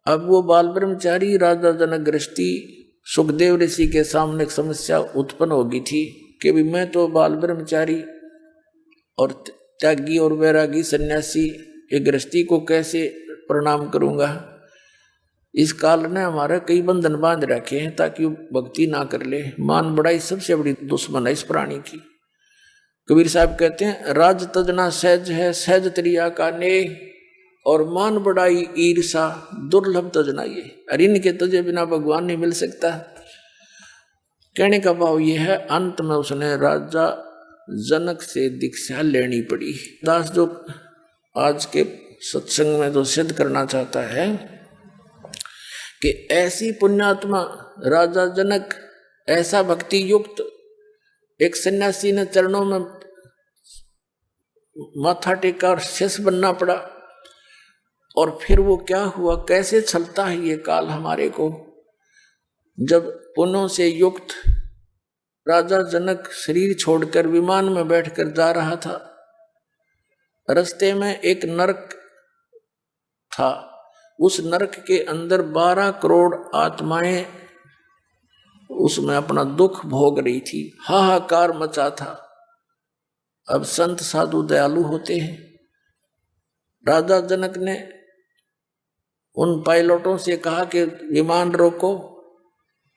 अब वो बाल ब्रह्मचारी राजा जनक गृहस्थी सुखदेव ऋषि के सामने एक समस्या उत्पन्न होगी थी कि भी मैं तो बाल ब्रह्मचारी और त्यागी और वैरागी सन्यासी एक गृहस्थी को कैसे प्रणाम करूंगा। इस काल ने हमारे कई बंधन बांध रखे हैं ताकि वो भक्ति ना कर ले। मान बड़ाई सबसे बड़ी दुश्मन है इस प्राणी की। कबीर साहब कहते हैं राज तजना सहज है सहज तरिया का ने, और मान बड़ाई ईर्षा दुर्लभ तजना ये। अरे इनके तजे बिना भगवान नहीं मिल सकता। कहने का भाव ये है, अंत में उसने राजा जनक से दीक्षा लेनी पड़ी। दास जो आज के सत्संग में जो सिद्ध करना चाहता है कि ऐसी पुण्यात्मा राजा जनक, ऐसा भक्ति युक्त एक सन्यासी ने चरणों में माथा टेका और शेष बनना पड़ा। और फिर वो क्या हुआ, कैसे चलता है ये काल हमारे को। जब पुण्यों से युक्त राजा जनक शरीर छोड़कर विमान में बैठकर जा रहा था, रास्ते में एक नरक था। उस नरक के अंदर 12 करोड़ आत्माएं उसमें अपना दुख भोग रही थी, हाहाकार मचा था। अब संत साधु दयालु होते हैं। राजा जनक ने उन पायलटों से कहा कि विमान रोको,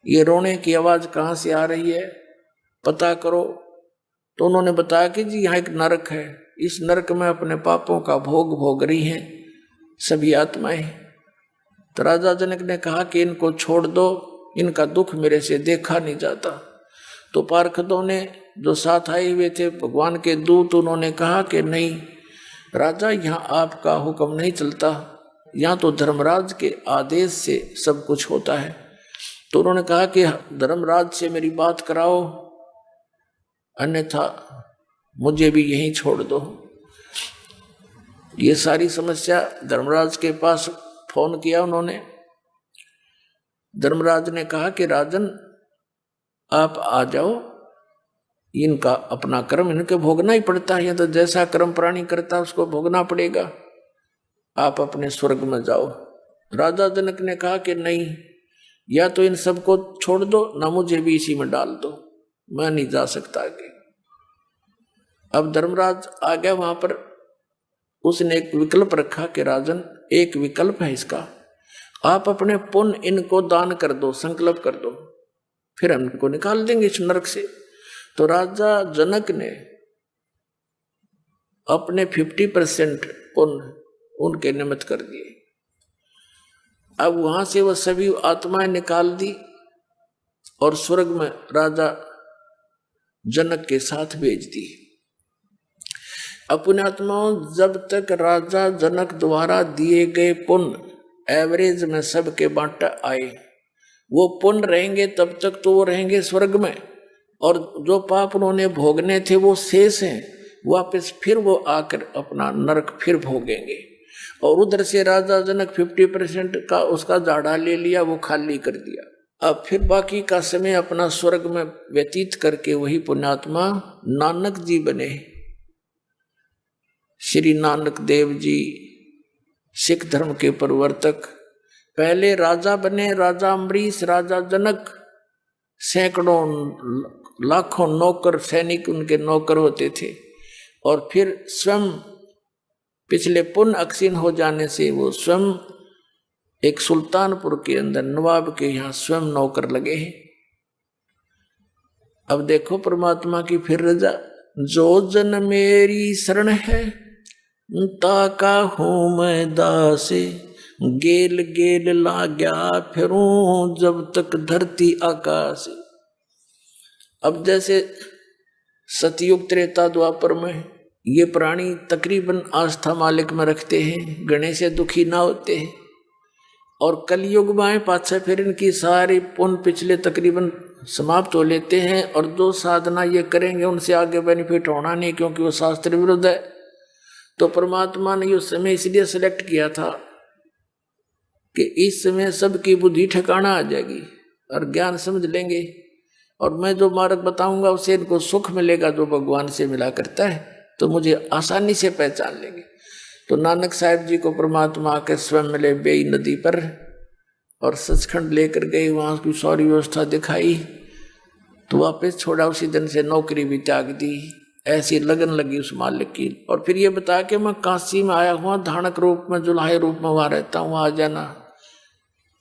ये रोने की आवाज कहाँ से आ रही है पता करो। तो उन्होंने बताया कि जी यहाँ एक नरक है, इस नरक में अपने पापों का भोग भोग रही हैं सभी आत्माएं। तो राजा जनक ने कहा कि इनको छोड़ दो, इनका दुख मेरे से देखा नहीं जाता। तो पार्षदों ने जो साथ आए हुए थे भगवान के दूत, उन्होंने कहा कि नहीं राजा, यहाँ आपका हुक्म नहीं चलता, यहाँ तो धर्मराज के आदेश से सब कुछ होता है। तो उन्होंने कहा कि धर्मराज से मेरी बात कराओ, अन्यथा मुझे भी यहीं छोड़ दो। ये सारी समस्या धर्मराज के पास फोन किया उन्होंने। धर्मराज ने कहा कि राजन आप आ जाओ, इनका अपना कर्म इनके भोगना ही पड़ता है, तो जैसा कर्म प्राणी करता है उसको भोगना पड़ेगा, आप अपने स्वर्ग में जाओ। राजा जनक ने कहा कि नहीं, या तो इन सबको छोड़ दो ना मुझे भी इसी में डाल दो, मैं नहीं जा सकता आगे। अब धर्मराज आ गया वहां पर। उसने एक विकल्प रखा कि राजन एक विकल्प है इसका, आप अपने पुण्य इनको दान कर दो, संकल्प कर दो, फिर हम इनको निकाल देंगे इस नरक से। तो राजा जनक ने अपने 50% पुण्य उनके निमित्त कर दिए। अब वहां से वह सभी आत्माएं निकाल दी और स्वर्ग में राजा जनक के साथ भेज दी। अपने आत्माओं, जब तक राजा जनक द्वारा दिए गए पुण्य एवरेज में सबके बांटा आए, वो पुण्य रहेंगे तब तक तो वो रहेंगे स्वर्ग में, और जो पाप उन्होंने भोगने थे वो शेष हैं, वापस फिर वो आकर अपना नरक फिर भोगेंगे। और उधर से राजा जनक 50% का उसका जाड़ा ले लिया, वो खाली कर दिया। अब फिर बाकी का समय अपना स्वर्ग में व्यतीत करके वही पुण्यात्मा नानक जी बने। श्री नानक देव जी सिख धर्म के प्रवर्तक पहले राजा बने, राजा अम्बरीश, राजा जनक, सैकड़ों लाखों नौकर सैनिक उनके नौकर होते थे। और फिर स्वयं पिछले पुण्य अक्षीण हो जाने से वो स्वयं एक सुल्तानपुर के अंदर नवाब के यहाँ स्वयं नौकर लगे हैं। अब देखो परमात्मा की फिर रजा, जो जन मेरी शरण है ताका हूं मैं दासे, गेल गेल लाग्या फिरूं जब तक धरती आकाश। अब जैसे सतयुग त्रेता द्वापर में ये प्राणी तकरीबन आस्था मालिक में रखते हैं, गणेश से दुखी ना होते हैं, और कलयुग में पाछे फिर इनकी सारी पुण्य पिछले तकरीबन समाप्त हो लेते हैं, और जो साधना ये करेंगे उनसे आगे बेनिफिट होना नहीं, क्योंकि वो शास्त्र विरुद्ध है। तो परमात्मा ने उस समय इसलिए सिलेक्ट किया था कि इस समय सबकी बुद्धि ठिकाना आ जाएगी और ज्ञान समझ लेंगे, और मैं जो मार्ग बताऊंगा उससे इनको सुख मिलेगा जो भगवान से मिला करता है, तो मुझे आसानी से पहचान लेंगे। तो नानक साहब जी को परमात्मा आके स्वयं मिले बेई नदी पर, और सचखंड लेकर गए, वहाँ की सारी व्यवस्था दिखाई, तो वापस छोड़ा। उसी दिन से नौकरी भी त्याग दी। ऐसी लगन लगी उस मालिक की। और फिर ये बता के मैं काशी में आया हुआ, धानक रूप में, जुलाहे रूप में वहाँ रहता हूँ, आ जाना।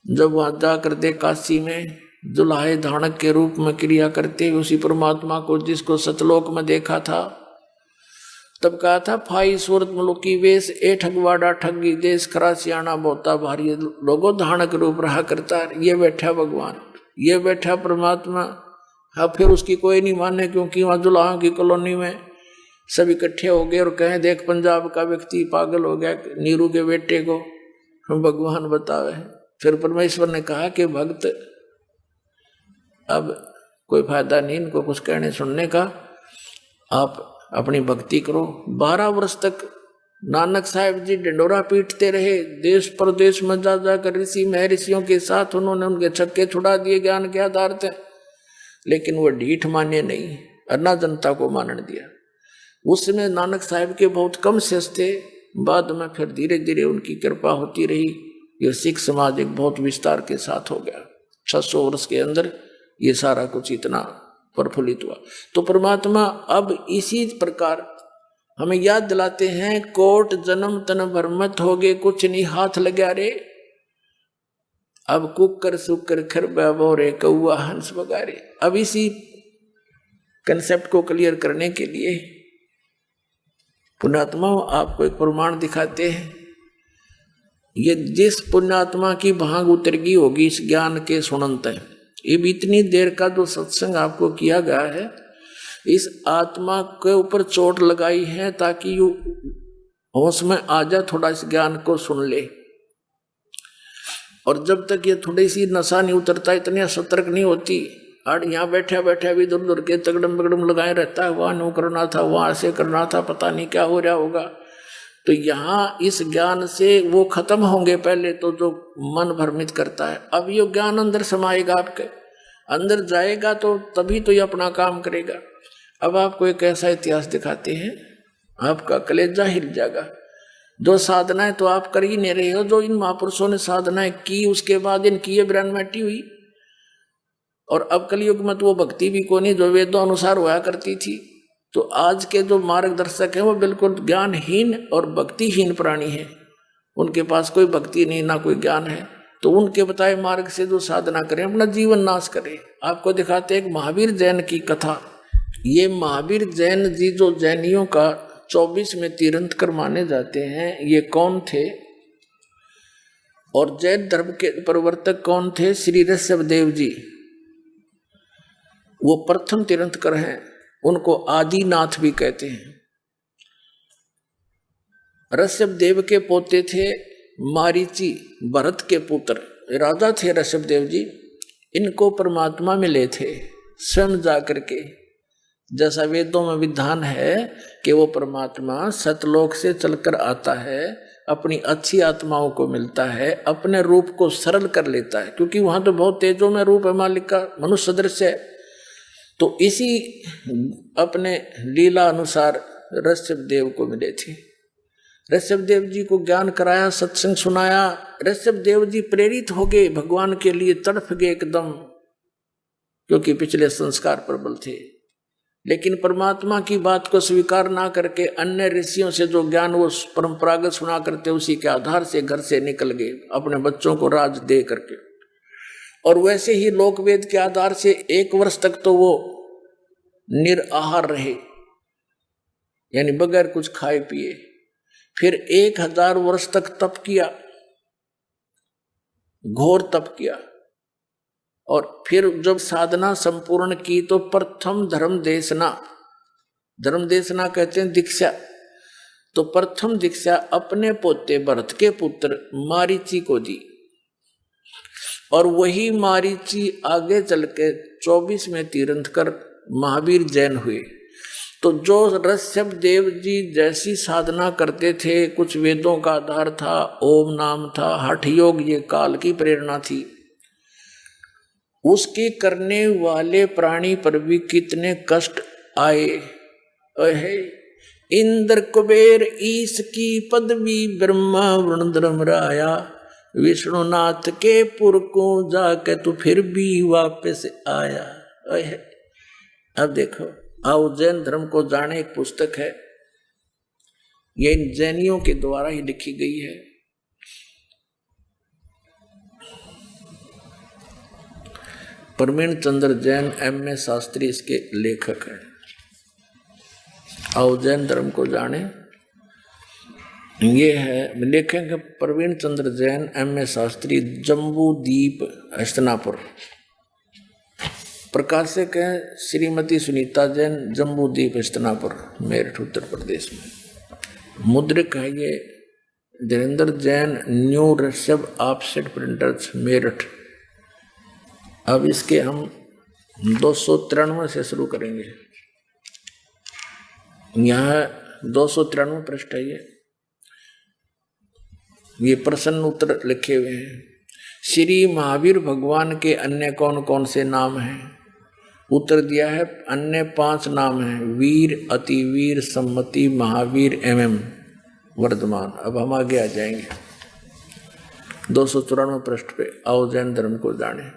जब वहाँ जाकर दे काशी में जुलाहे धानक के रूप में क्रिया करते हुए उसी परमात्मा को जिसको सतलोक में देखा था, तब कहा था फाई सूरत मुलुकी वेश ए ठगवाड़ा ठगी देश खरा सियाना बोता भारी, लोगों धानक रूप रहा करता। ये बैठा भगवान, ये बैठा परमात्मा। हाँ, फिर उसकी कोई नहीं माने, क्योंकि वहाँ जुलाहों की कॉलोनी में सब इकट्ठे हो गए और कहें देख पंजाब का व्यक्ति पागल हो गया नीरू के बेटे को भगवान बतावे। फिर परमेश्वर ने कहा कि भक्त अब कोई फायदा नहीं इनको कुछ कहने सुनने का, आप अपनी भक्ति करो। 12 वर्ष तक नानक साहब जी डंडोरा पीटते रहे, देश प्रदेश में जा जाकर ऋषि महर्षियों के साथ उन्होंने उनके छक्के छुड़ा दिए ज्ञान के आधार से, लेकिन वो ढीठ माने नहीं, अन्ना जनता को मानने दिया। उस समय नानक साहब के बहुत कम शिष्य थे, बाद में फिर धीरे धीरे उनकी कृपा होती रही। ये सिख समाज एक बहुत विस्तार के साथ हो गया। 600 वर्ष के अंदर ये सारा कुछ इतना प्रफुल्लित हुआ। तो परमात्मा अब इसी प्रकार हमें याद दिलाते हैं, कोट जन्म तन भरमत हो गए कुछ नहीं हाथ लगा रे, अब कुकर सुकर खर बोरे कौआ हंस बगारे। अब इसी कंसेप्ट को क्लियर करने के लिए पुण्यात्मा आपको एक प्रमाण दिखाते हैं। ये जिस पुण्यात्मा की भांग उतर गई होगी इस ज्ञान के सुनंत है, ये भी इतनी देर का जो सत्संग आपको किया गया है, इस आत्मा के ऊपर चोट लगाई है ताकि यू होश में आ जा, थोड़ा इस ज्ञान को सुन ले। और जब तक ये थोड़ी सी नशा नहीं उतरता, इतनी सतर्क नहीं होती, और यहाँ बैठा बैठा भी दूर दूर के तगड़म बगड़म लगाए रहता है, वहाँ नो करना था, वहाँ ऐसे करना था, पता नहीं क्या हो रहा होगा। तो यहाँ इस ज्ञान से वो खत्म होंगे पहले तो जो मन भ्रमित करता है। अब ये ज्ञान अंदर समाएगा, आपके अंदर जाएगा तो तभी तो ये अपना काम करेगा। अब आपको एक ऐसा इतिहास दिखाते हैं, आपका कलेजा हिल जाएगा। जो साधनाएं तो आप कर ही नहीं रहे हो, जो इन महापुरुषों ने साधनाएं की उसके बाद इनकी ये ब्रह्मटी हुई। और अब कलयुग में तो वो भक्ति भी को नहीं जो वेदों अनुसार हुआ करती थी। तो आज के जो मार्गदर्शक हैं वो बिल्कुल ज्ञानहीन और भक्तिहीन प्राणी हैं, उनके पास कोई भक्ति नहीं ना कोई ज्ञान है। तो उनके बताए मार्ग से जो साधना करें, अपना जीवन नाश करें। आपको दिखाते एक महावीर जैन की कथा। ये महावीर जैन जी जो जैनियों का 24 में तीर्थंकर माने जाते हैं, ये कौन थे और जैन धर्म के प्रवर्तक कौन थे? श्री ऋषभदेव जी, वो प्रथम तीर्थंकर हैं, उनको आदिनाथ भी कहते हैं। ऋषभदेव के पोते थे मारीची, भरत के पुत्र राजा थे ऋषभदेव जी। इनको परमात्मा मिले थे स्वयं जाकर के, जैसा वेदों में विधान है कि वो परमात्मा सतलोक से चलकर आता है, अपनी अच्छी आत्माओं को मिलता है, अपने रूप को सरल कर लेता है, क्योंकि वहां तो बहुत तेजों में रूप है मालिक का, मनुष्य सदृश है। तो इसी अपने लीला अनुसार ऋषभदेव को मिले थे। ऋषभदेव जी को ज्ञान कराया, सत्संग सुनाया। ऋषभदेव जी प्रेरित हो गए भगवान के लिए, तड़फ गए एकदम, क्योंकि पिछले संस्कार प्रबल थे। लेकिन परमात्मा की बात को स्वीकार ना करके अन्य ऋषियों से जो ज्ञान वो परंपरागत सुना करते उसी के आधार से घर से निकल गए अपने बच्चों को राज दे करके। और वैसे ही लोकवेद के आधार से 1 वर्ष तक तो वो निराहार रहे, यानी बगैर कुछ खाए पिए। फिर 1000 वर्ष तक तप किया, घोर तप किया। और फिर जब साधना संपूर्ण की तो प्रथम धर्म देशना कहते हैं दीक्षा। तो प्रथम दीक्षा अपने पोते भरत के पुत्र मारीची को दी। और वही मारीची आगे चल के 24 में तीर्थंकर महावीर जैन हुए। तो जो ऋषभ देव जी जैसी साधना करते थे, कुछ वेदों का आधार था, ओम नाम था, हठ योग ये काल की प्रेरणा थी, उसके करने वाले प्राणी पर भी कितने कष्ट आए। इंद्र कुबेर ईश की पदवी, ब्रह्मा वरुण धर्मराया, विष्णुनाथ के पुर को जाके तो फिर भी वापस आया। अब देखो, आओ जैन धर्म को जाने, एक पुस्तक है, ये इन जैनियों के द्वारा ही लिखी गई है। प्रवीण चंद्र जैन M.A. शास्त्री इसके लेखक हैं। आओ जैन धर्म को जाने, ये है लेखक प्रवीण चंद्र जैन M.A. शास्त्री, जम्बूदीप हस्तिनापुर। प्रकाशक है श्रीमती सुनीता जैन, जम्बूदीप हस्तिनापुर, मेरठ उत्तर प्रदेश में। मुद्रक है ये Dhirendra Jain, new Rishabh offset printers, Meerut. अब इसके हम 293 से शुरू करेंगे। यहाँ 293 पृष्ठ है ये प्रश्न उत्तर लिखे हुए हैं। श्री महावीर भगवान के अन्य कौन कौन से नाम हैं? उत्तर दिया है अन्य 5 नाम हैं, वीर, अतिवीर, सम्मति, महावीर, वर्धमान। अब हम आगे आ जाएंगे 294 पृष्ठ पे। आओ जैन धर्म को जाने।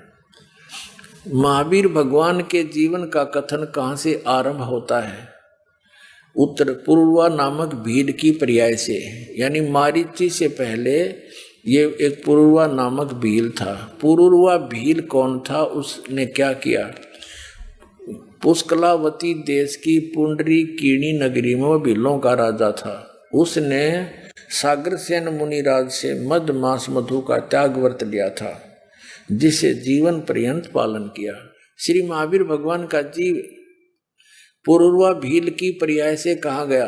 महावीर भगवान के जीवन का कथन कहाँ से आरंभ होता है? उत्तर पूर्वा नामक भील की पर्याय से, यानी मारीची से पहले ये एक पूर्वा नामक भील था। पूर्वा भील कौन था? उसने क्या किया? पुष्कलावती देश की पुंडरी कीणी नगरी में वह भीलों का राजा था। उसने सागरसेन मुनिराज से मद मास मधु का त्याग व्रत लिया था, जिसे जीवन पर्यंत पालन किया। श्री महावीर भगवान का जीव पूर्वा भील की पर्याय से कहा गया।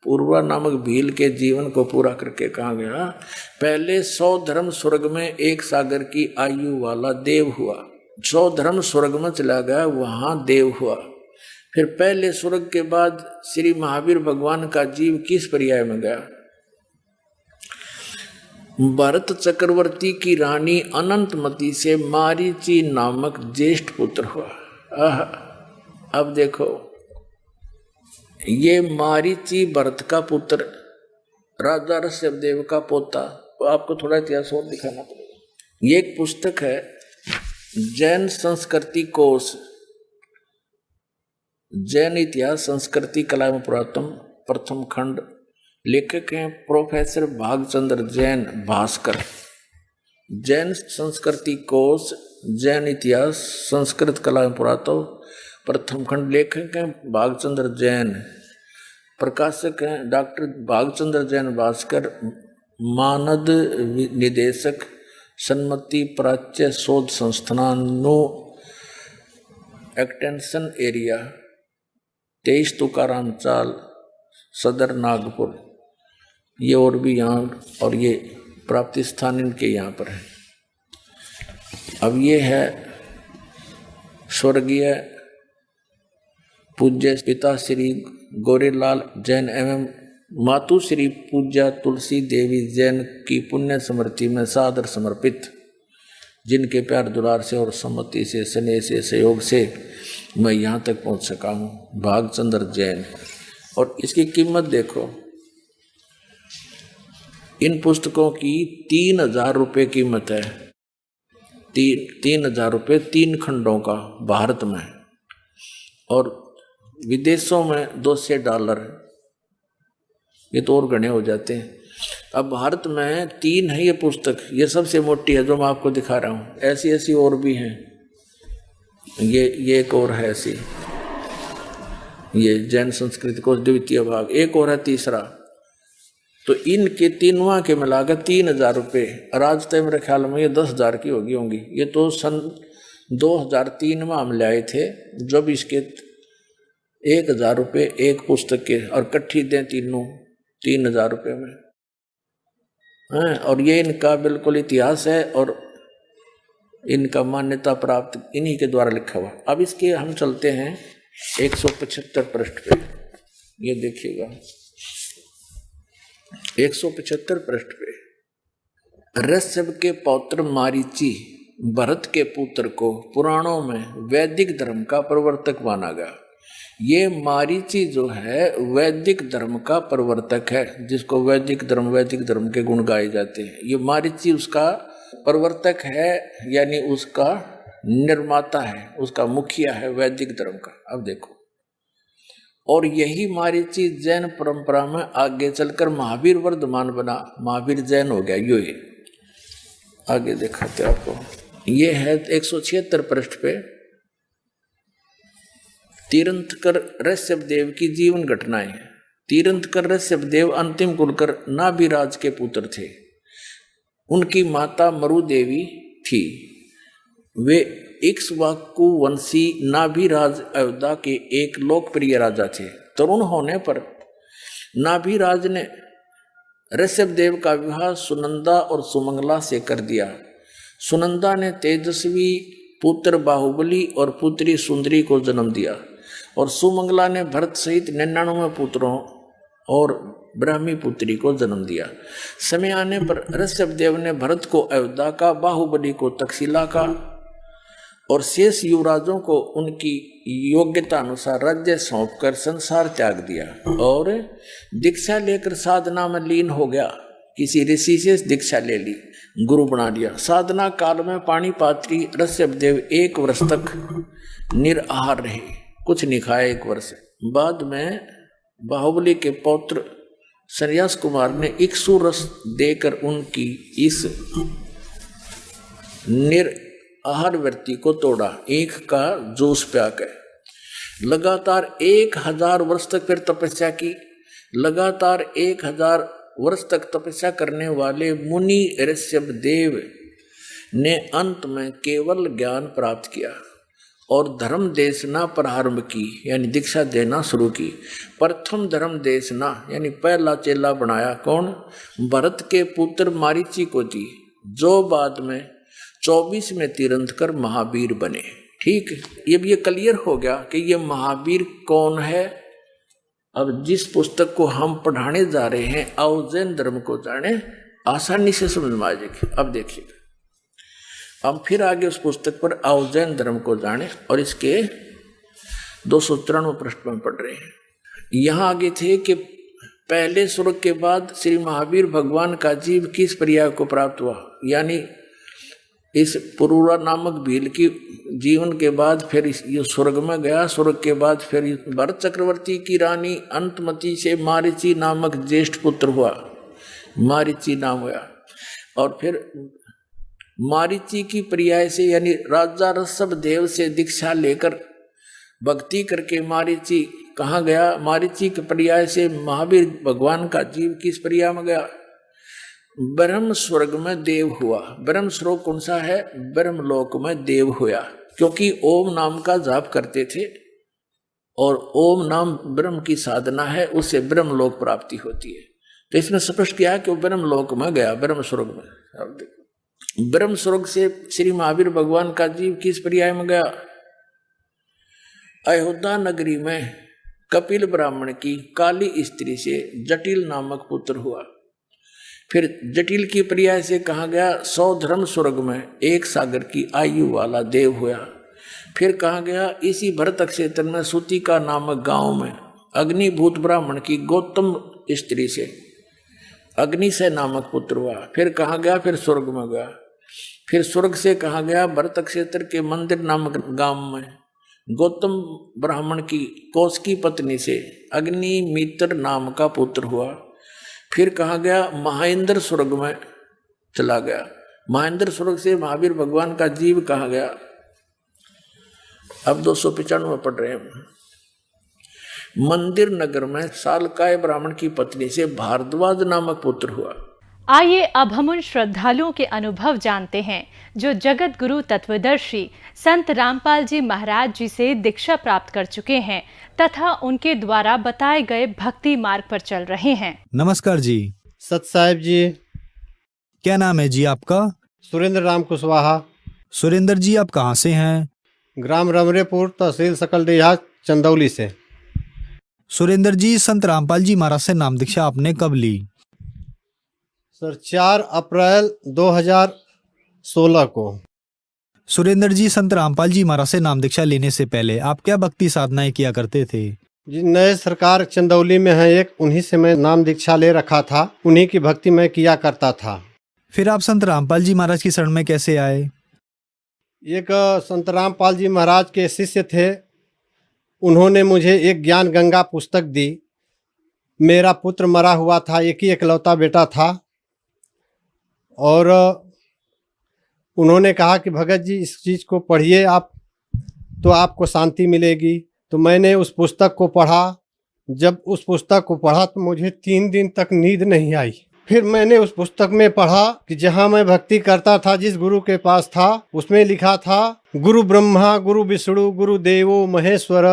पूर्वा नामक भील के जीवन को पूरा करके कहा गया। पहले 100 धर्म स्वर्ग में 1 सागर की आयु वाला देव हुआ। 100 धर्म स्वर्ग में चला गया, वहां देव हुआ। फिर पहले स्वर्ग के बाद श्री महावीर भगवान का जीव किस पर्याय में गया? भरत चक्रवर्ती की रानी अनंतमती से मारीची नामक ज्येष्ठ पुत्र हुआ। अब देखो, ये मारीची भरत का पुत्र, राजा ऋषभदेव का पोता। तो आपको थोड़ा इतिहास और दिखाना पड़ेगा। ये एक पुस्तक है जैन संस्कृति कोश, जैन इतिहास संस्कृति कला एवं पुरातन, प्रथम खंड। लेखक हैं प्रोफेसर भागचंद्र जैन, भास्कर। जैन संस्कृति कोश, जैन इतिहास संस्कृत कला एवं पुरातन, प्रथम खंड। लेखक हैं भागचंद्र जैन, प्रकाशक हैं डॉक्टर भागचंद्र जैन, भास्कर। मानद निदेशक सन्मति प्राच्य शोध संस्थान, नो एक्सटेंशन एरिया, 23 तुकाराम चाल, सदर नागपुर। ये और भी यहाँ, और ये प्राप्ति स्थान इनके यहाँ पर है। अब ये है स्वर्गीय पूज्य पिता श्री गौरीलाल जैन एवं मातु श्री पूज्या तुलसी देवी जैन की पुण्य स्मृति में सादर समर्पित, जिनके प्यार दुलार से और सम्मति से, स्नेह से, सहयोग से मैं यहाँ तक पहुँच सका हूँ, भागचंद्र जैन। और इसकी कीमत देखो, इन पुस्तकों की 3000 रुपये कीमत है। 3000 रुपये 3 खंडों का भारत में। और विदेशों में $200, ये तो और गणे हो जाते हैं। अब भारत में 3 है ये पुस्तक, ये सबसे मोटी है जो मैं आपको दिखा रहा हूँ। ऐसी ऐसी और भी हैं, ये एक और है ऐसी, ये जैन संस्कृति को द्वितीय भाग, एक और है तीसरा। तो इनके तीनों के मिलाकर 3,000 रुपये। आज तक मेरे ख्याल में ये 10,000 की होंगी। ये तो सन 2003 में हम ले आए थे, जब इसके 1,000 रुपये एक पुस्तक के, और इकट्ठी दें तीनों 3,000 रुपये में हैं। और ये इनका बिल्कुल इतिहास है और इनका मान्यता प्राप्त इन्हीं के द्वारा लिखा हुआ। अब इसके हम चलते हैं 175 पृष्ठ पे, ये देखिएगा 175 पृष्ठ पे। ऋषभ के पौत्र मारीची भरत के पुत्र को पुराणों में वैदिक धर्म का प्रवर्तक माना गया। ये मारीची जो है वैदिक धर्म का प्रवर्तक है, जिसको वैदिक धर्म के गुण गाए जाते हैं। ये मारीची उसका प्रवर्तक है, यानी उसका निर्माता है, उसका मुखिया है वैदिक धर्म का। अब देखो, और यही मारीची जैन परंपरा में आगे चलकर महावीर वर्धमान बना, महावीर जैन हो गया। यो ये आगे दिखाते आपको, ये है 176 पृष्ठ पे। तीर्थंकर ऋषभदेव की जीवन घटनाएं। तीर्थंकर ऋषभदेव अंतिम कुलकर नाभिराज के पुत्र थे। उनकी माता मरु देवी थी। वे इक्ष्वाकु वंशी नाभिराज अयोध्या के एक लोकप्रिय राजा थे। तरुण होने पर नाभिराज ने ऋषभदेव का विवाह सुनंदा और सुमंगला से कर दिया। सुनंदा ने तेजस्वी पुत्र बाहुबली और पुत्री सुंदरी को जन्म दिया, और सुमंगला ने भरत सहित 99 पुत्रों और ब्राह्मी पुत्री को जन्म दिया। समय आने पर ऋषभदेव ने भरत को अयोध्या का, बाहुबली को तक्षशिला का और शेष युवराजों को उनकी योग्यता अनुसार राज्य सौंपकर संसार त्याग दिया और दीक्षा लेकर साधना में लीन हो गया। किसी ऋषि से दीक्षा ले ली, गुरु बना लिया। साधना काल में पाणिपात्री ऋषभदेव 1 वर्ष तक निराहार रहे, कुछ नहीं खाया 1 वर्ष। बाद में बाहुबली के पौत्र संन्यास कुमार ने इक्ष्वाकु रस देकर उनकी इस निराहार वृत्ति को तोड़ा, ईख का जूस प्याकर। लगातार 1000 वर्ष तक फिर तपस्या की। लगातार 1000 वर्ष तक तपस्या करने वाले मुनि ऋषभदेव ने अंत में केवल ज्ञान प्राप्त किया और धर्म देशना प्रारंभ की, यानी दीक्षा देना शुरू की। प्रथम धर्म देशना यानी पहला चेला बनाया कौन? भरत के पुत्र मारीची को दी, जो बाद में 24वें तीर्थंकर महावीर बने। ठीक, ये क्लियर हो गया कि ये महावीर कौन है। अब जिस पुस्तक को हम पढ़ाने जा रहे हैं, आओ जैन धर्म को जाने, आसानी से समझ में आ जाएगी। अब देखिए, हम फिर आगे उस पुस्तक पर आओ जैन धर्म को जाने, और इसके 293 पृष्ठ में पढ़ रहे हैं। यहाँ आगे थे कि पहले स्वर्ग के बाद श्री महावीर भगवान का जीव किस पर्याय को प्राप्त हुआ, यानी इस पुरूरा नामक भील की जीवन के बाद फिर ये स्वर्ग में गया। स्वर्ग के बाद फिर भरत चक्रवर्ती की रानी अंतमती से मारीची नामक ज्येष्ठ पुत्र हुआ, मारीची नाम हुआ। और फिर मारीची की पर्याय से यानी राजा ऋषभदेव से दीक्षा लेकर भक्ति करके मारीची कहाँ गया? मारीची के पर्याय से महावीर भगवान का जीव किस पर्याय में गया? ब्रह्म स्वर्ग में देव हुआ। ब्रह्म स्वर्ग कौन सा है? ब्रह्मलोक में देव हुआ, क्योंकि ओम नाम का जाप करते थे और ओम नाम ब्रह्म की साधना है, उससे ब्रह्मलोक प्राप्ति होती है। तो इसमें स्पष्ट किया है कि वो ब्रह्मलोक में गया, ब्रह्म स्वर्ग में। अब देखो, ब्रह्म स्वर्ग से श्री महावीर भगवान का जीव किस पर्याय में गया? अयोध्या नगरी में कपिल ब्राह्मण की काली स्त्री से जटिल नामक पुत्र हुआ। फिर जटिल की पर्याय से कहा गया? 100 धर्म स्वर्ग में 1 सागर की आयु वाला देव हुआ। फिर कहा गया? इसी भरत क्षेत्र में सुतिका नामक गांव में अग्निभूत ब्राह्मण की गौतम स्त्री से अग्निशय नामक पुत्र हुआ। फिर कहा गया? फिर स्वर्ग में गया। फिर स्वर्ग से कहा गया? भरत क्षेत्र के मंदिर नामक गांव में गौतम ब्राह्मण की कोस की पत्नी से अग्निमित्र नाम का पुत्र हुआ। फिर कहा गया महेंद्र स्वर्ग में चला गया। महेंद्र स्वर्ग से महावीर भगवान का जीव कहा गया। अब 295 पढ़ रहे हैं। मंदिर नगर में सालकाय ब्राह्मण की पत्नी से भारद्वाज नामक पुत्र हुआ। आइए अब हम उन श्रद्धालुओं के अनुभव जानते हैं जो जगत गुरु तत्वदर्शी संत रामपाल जी महाराज जी से दीक्षा प्राप्त कर चुके हैं तथा उनके द्वारा बताए गए भक्ति मार्ग पर चल रहे हैं। नमस्कार जी। सत साहिब जी। क्या नाम है जी आपका? सुरेंद्र राम कुशवाहा। सुरेंद्र जी, आप कहाँ से हैं? ग्राम रमरेपुर, तहसील सकलडीहा, चंदौली से। सुरेंद्र जी, संत रामपाल जी महाराज से नाम दीक्षा आपने कब ली? सर 4 अप्रैल 2016 को। सुरेंद्र जी, संत रामपाल जी महाराज से नाम दीक्षा लेने से पहले आप क्या भक्ति साधनाएं किया करते थे? जी, नए सरकार चंदौली में है एक, उन्हीं से मैं नाम दीक्षा ले रखा था, उन्हीं की भक्ति मैं किया करता था। फिर आप संत रामपाल जी महाराज की शरण में कैसे आए? एक संत रामपाल जी महाराज के शिष्य थे, उन्होंने मुझे एक ज्ञान गंगा पुस्तक दी। मेरा पुत्र मरा हुआ था, एक ही इकलौता बेटा था, और उन्होंने कहा कि भगत जी इस चीज़ को पढ़िए आप, तो आपको शांति मिलेगी। तो मैंने उस पुस्तक को पढ़ा। जब उस पुस्तक को पढ़ा तो मुझे 3 दिन तक नींद नहीं आई। फिर मैंने उस पुस्तक में पढ़ा कि जहाँ मैं भक्ति करता था, जिस गुरु के पास था, उसमें लिखा था गुरु ब्रह्मा गुरु विष्णु गुरु देवो महेश्वर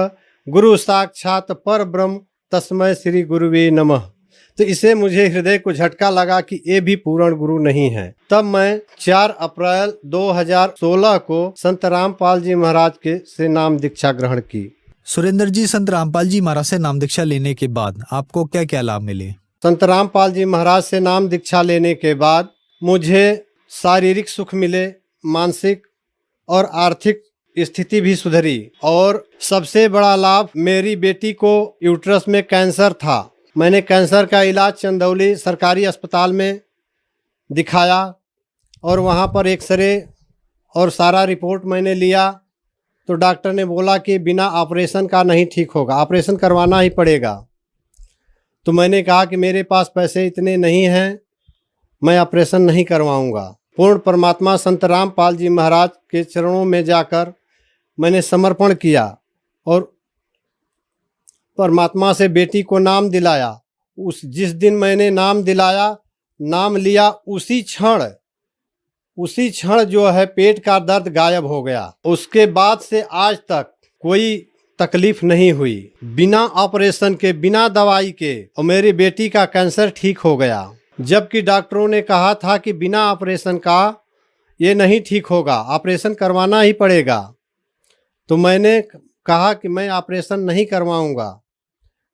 गुरु साक्षात पर ब्रह्म तस्मै श्री गुरुवे नमः। तो इसे मुझे हृदय को झटका लगा कि ये भी पूर्ण गुरु नहीं है। तब मैं 4 अप्रैल 2016 को संत रामपाल जी महाराज के से नाम दीक्षा ग्रहण की। सुरेंद्र जी, संत रामपाल जी महाराज से नाम दीक्षा लेने के बाद आपको क्या क्या लाभ मिले? संत रामपाल जी महाराज से नाम दीक्षा लेने के बाद मुझे शारीरिक सुख मिले, मानसिक और आर्थिक स्थिति भी सुधरी, और सबसे बड़ा लाभ, मेरी बेटी को यूट्रस में कैंसर था। मैंने कैंसर का इलाज चंदौली सरकारी अस्पताल में दिखाया और वहाँ पर एक्सरे और सारा रिपोर्ट मैंने लिया। तो डॉक्टर ने बोला कि बिना ऑपरेशन का नहीं ठीक होगा, ऑपरेशन करवाना ही पड़ेगा। तो मैंने कहा कि मेरे पास पैसे इतने नहीं हैं, मैं ऑपरेशन नहीं करवाऊंगा। पूर्ण परमात्मा संत रामपाल जी महाराज के चरणों में जाकर मैंने समर्पण किया और परमात्मा से बेटी को नाम दिलाया। जिस दिन मैंने नाम दिलाया, नाम लिया, उसी क्षण जो है पेट का दर्द गायब हो गया। उसके बाद से आज तक कोई तकलीफ नहीं हुई, बिना ऑपरेशन के, बिना दवाई के, और मेरी बेटी का कैंसर ठीक हो गया। जबकि डॉक्टरों ने कहा था कि बिना ऑपरेशन का ये नहीं ठीक होगा, ऑपरेशन करवाना ही पड़ेगा। तो मैंने कहा कि मैं ऑपरेशन नहीं करवाऊंगा,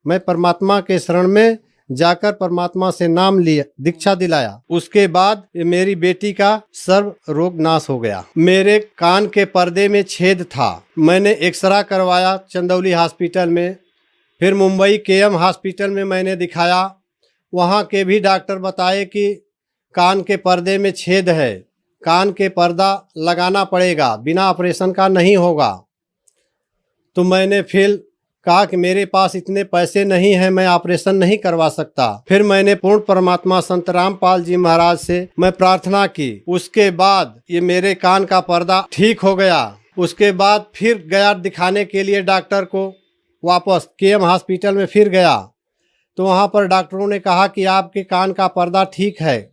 मैं परमात्मा के शरण में जाकर परमात्मा से नाम लिया, दीक्षा दिलाया। उसके बाद मेरी बेटी का सर्व रोग नाश हो गया। मेरे कान के पर्दे में छेद था, मैंने एक्सरा करवाया चंदौली हॉस्पिटल में, फिर मुंबई केएम हॉस्पिटल में मैंने दिखाया। वहाँ के भी डॉक्टर बताए कि कान के पर्दे में छेद है, कान के पर्दा लगाना पड़ेगा, बिना ऑपरेशन का नहीं होगा। तो मैंने फिर कहा कि मेरे पास इतने पैसे नहीं हैं, मैं ऑपरेशन नहीं करवा सकता। फिर मैंने पूर्ण परमात्मा संत रामपाल जी महाराज से मैं प्रार्थना की। उसके बाद ये मेरे कान का पर्दा ठीक हो गया। उसके बाद फिर गया दिखाने के लिए डॉक्टर को, वापस केएम हॉस्पिटल में फिर गया। तो वहाँ पर डॉक्टरों ने कहा कि आपके कान का पर्दा ठीक है,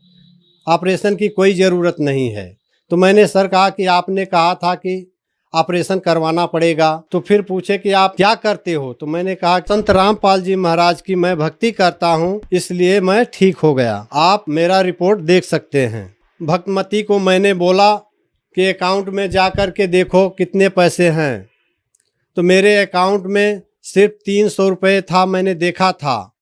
ऑपरेशन की कोई ज़रूरत नहीं है। तो मैंने सर कहा कि आपने कहा था कि ऑपरेशन करवाना पड़ेगा। तो फिर पूछे कि आप क्या करते हो? तो मैंने कहा संत रामपाल जी महाराज की मैं भक्ति करता हूँ, इसलिए मैं ठीक हो गया। आप मेरा रिपोर्ट देख सकते हैं। भक्तमती को मैंने बोला कि अकाउंट में जा कर के देखो कितने पैसे हैं। तो मेरे अकाउंट में सिर्फ 300 रुपये था, मैंने देखा था।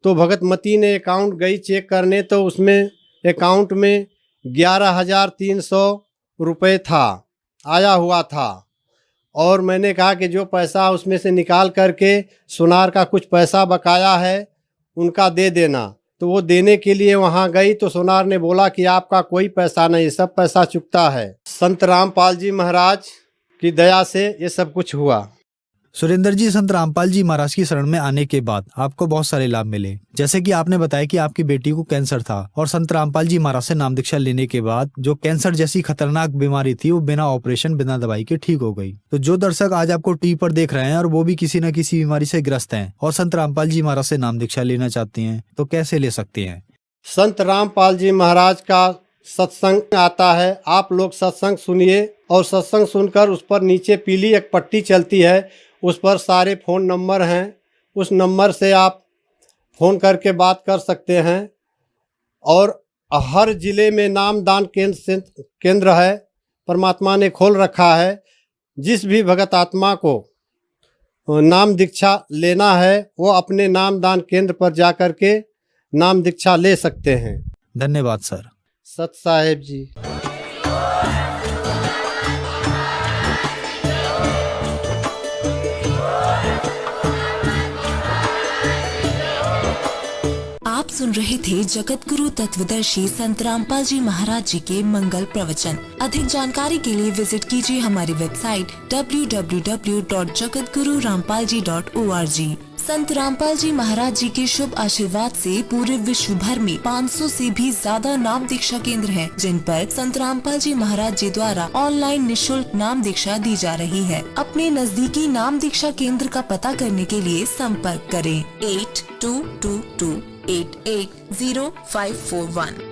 तो भगतमती ने अकाउंट गई चेक करने, तो उसमें अकाउंट में 11,300 रुपये था, आया हुआ था। और मैंने कहा कि जो पैसा उसमें से निकाल करके सुनार का कुछ पैसा बकाया है उनका दे देना। तो वो देने के लिए वहाँ गई तो सुनार ने बोला कि आपका कोई पैसा नहीं, सब पैसा चुकता है। संत रामपाल जी महाराज की दया से ये सब कुछ हुआ। सुरेंद्र जी, संत रामपाल जी महाराज की शरण में आने के बाद आपको बहुत सारे लाभ मिले, जैसे कि आपने बताया कि आपकी बेटी को कैंसर था और संत रामपाल जी महाराज से नाम दीक्षा लेने के बाद जो कैंसर जैसी खतरनाक बीमारी थी वो बिना ऑपरेशन बिना दवाई के ठीक हो गई। तो जो दर्शक आज आपको टीवी पर देख रहे हैं और वो भी किसी न किसी बीमारी से ग्रस्त हैं और संत रामपाल जी महाराज से नाम दीक्षा लेना चाहते हैं तो कैसे ले सकते हैं? संत रामपाल जी महाराज का सत्संग आता है, आप लोग सत्संग सुनिए और सत्संग सुनकर उस पर नीचे पीली एक पट्टी चलती है, उस पर सारे फ़ोन नंबर हैं, उस नंबर से आप फ़ोन करके बात कर सकते हैं। और हर ज़िले में नामदान केंद्र है, परमात्मा ने खोल रखा है। जिस भी भगत आत्मा को नाम दीक्षा लेना है वो अपने नामदान केंद्र पर जा कर के नाम दीक्षा ले सकते हैं। धन्यवाद सर। सत साहेब जी। आप सुन रहे थे जगत गुरु तत्वदर्शी संत रामपाल जी महाराज जी के मंगल प्रवचन। अधिक जानकारी के लिए विजिट कीजिए हमारी वेबसाइट www.jagatgururampalji.org। संत रामपाल जी महाराज जी के शुभ आशीर्वाद से पूरे विश्व भर में 500 से भी ज्यादा नाम दीक्षा केंद्र हैं, जिन पर संत रामपाल जी महाराज जी द्वारा ऑनलाइन निशुल्क नाम दीक्षा दी जा रही है। अपने नजदीकी नाम दीक्षा केंद्र का पता करने के लिए संपर्क करें 8222880541।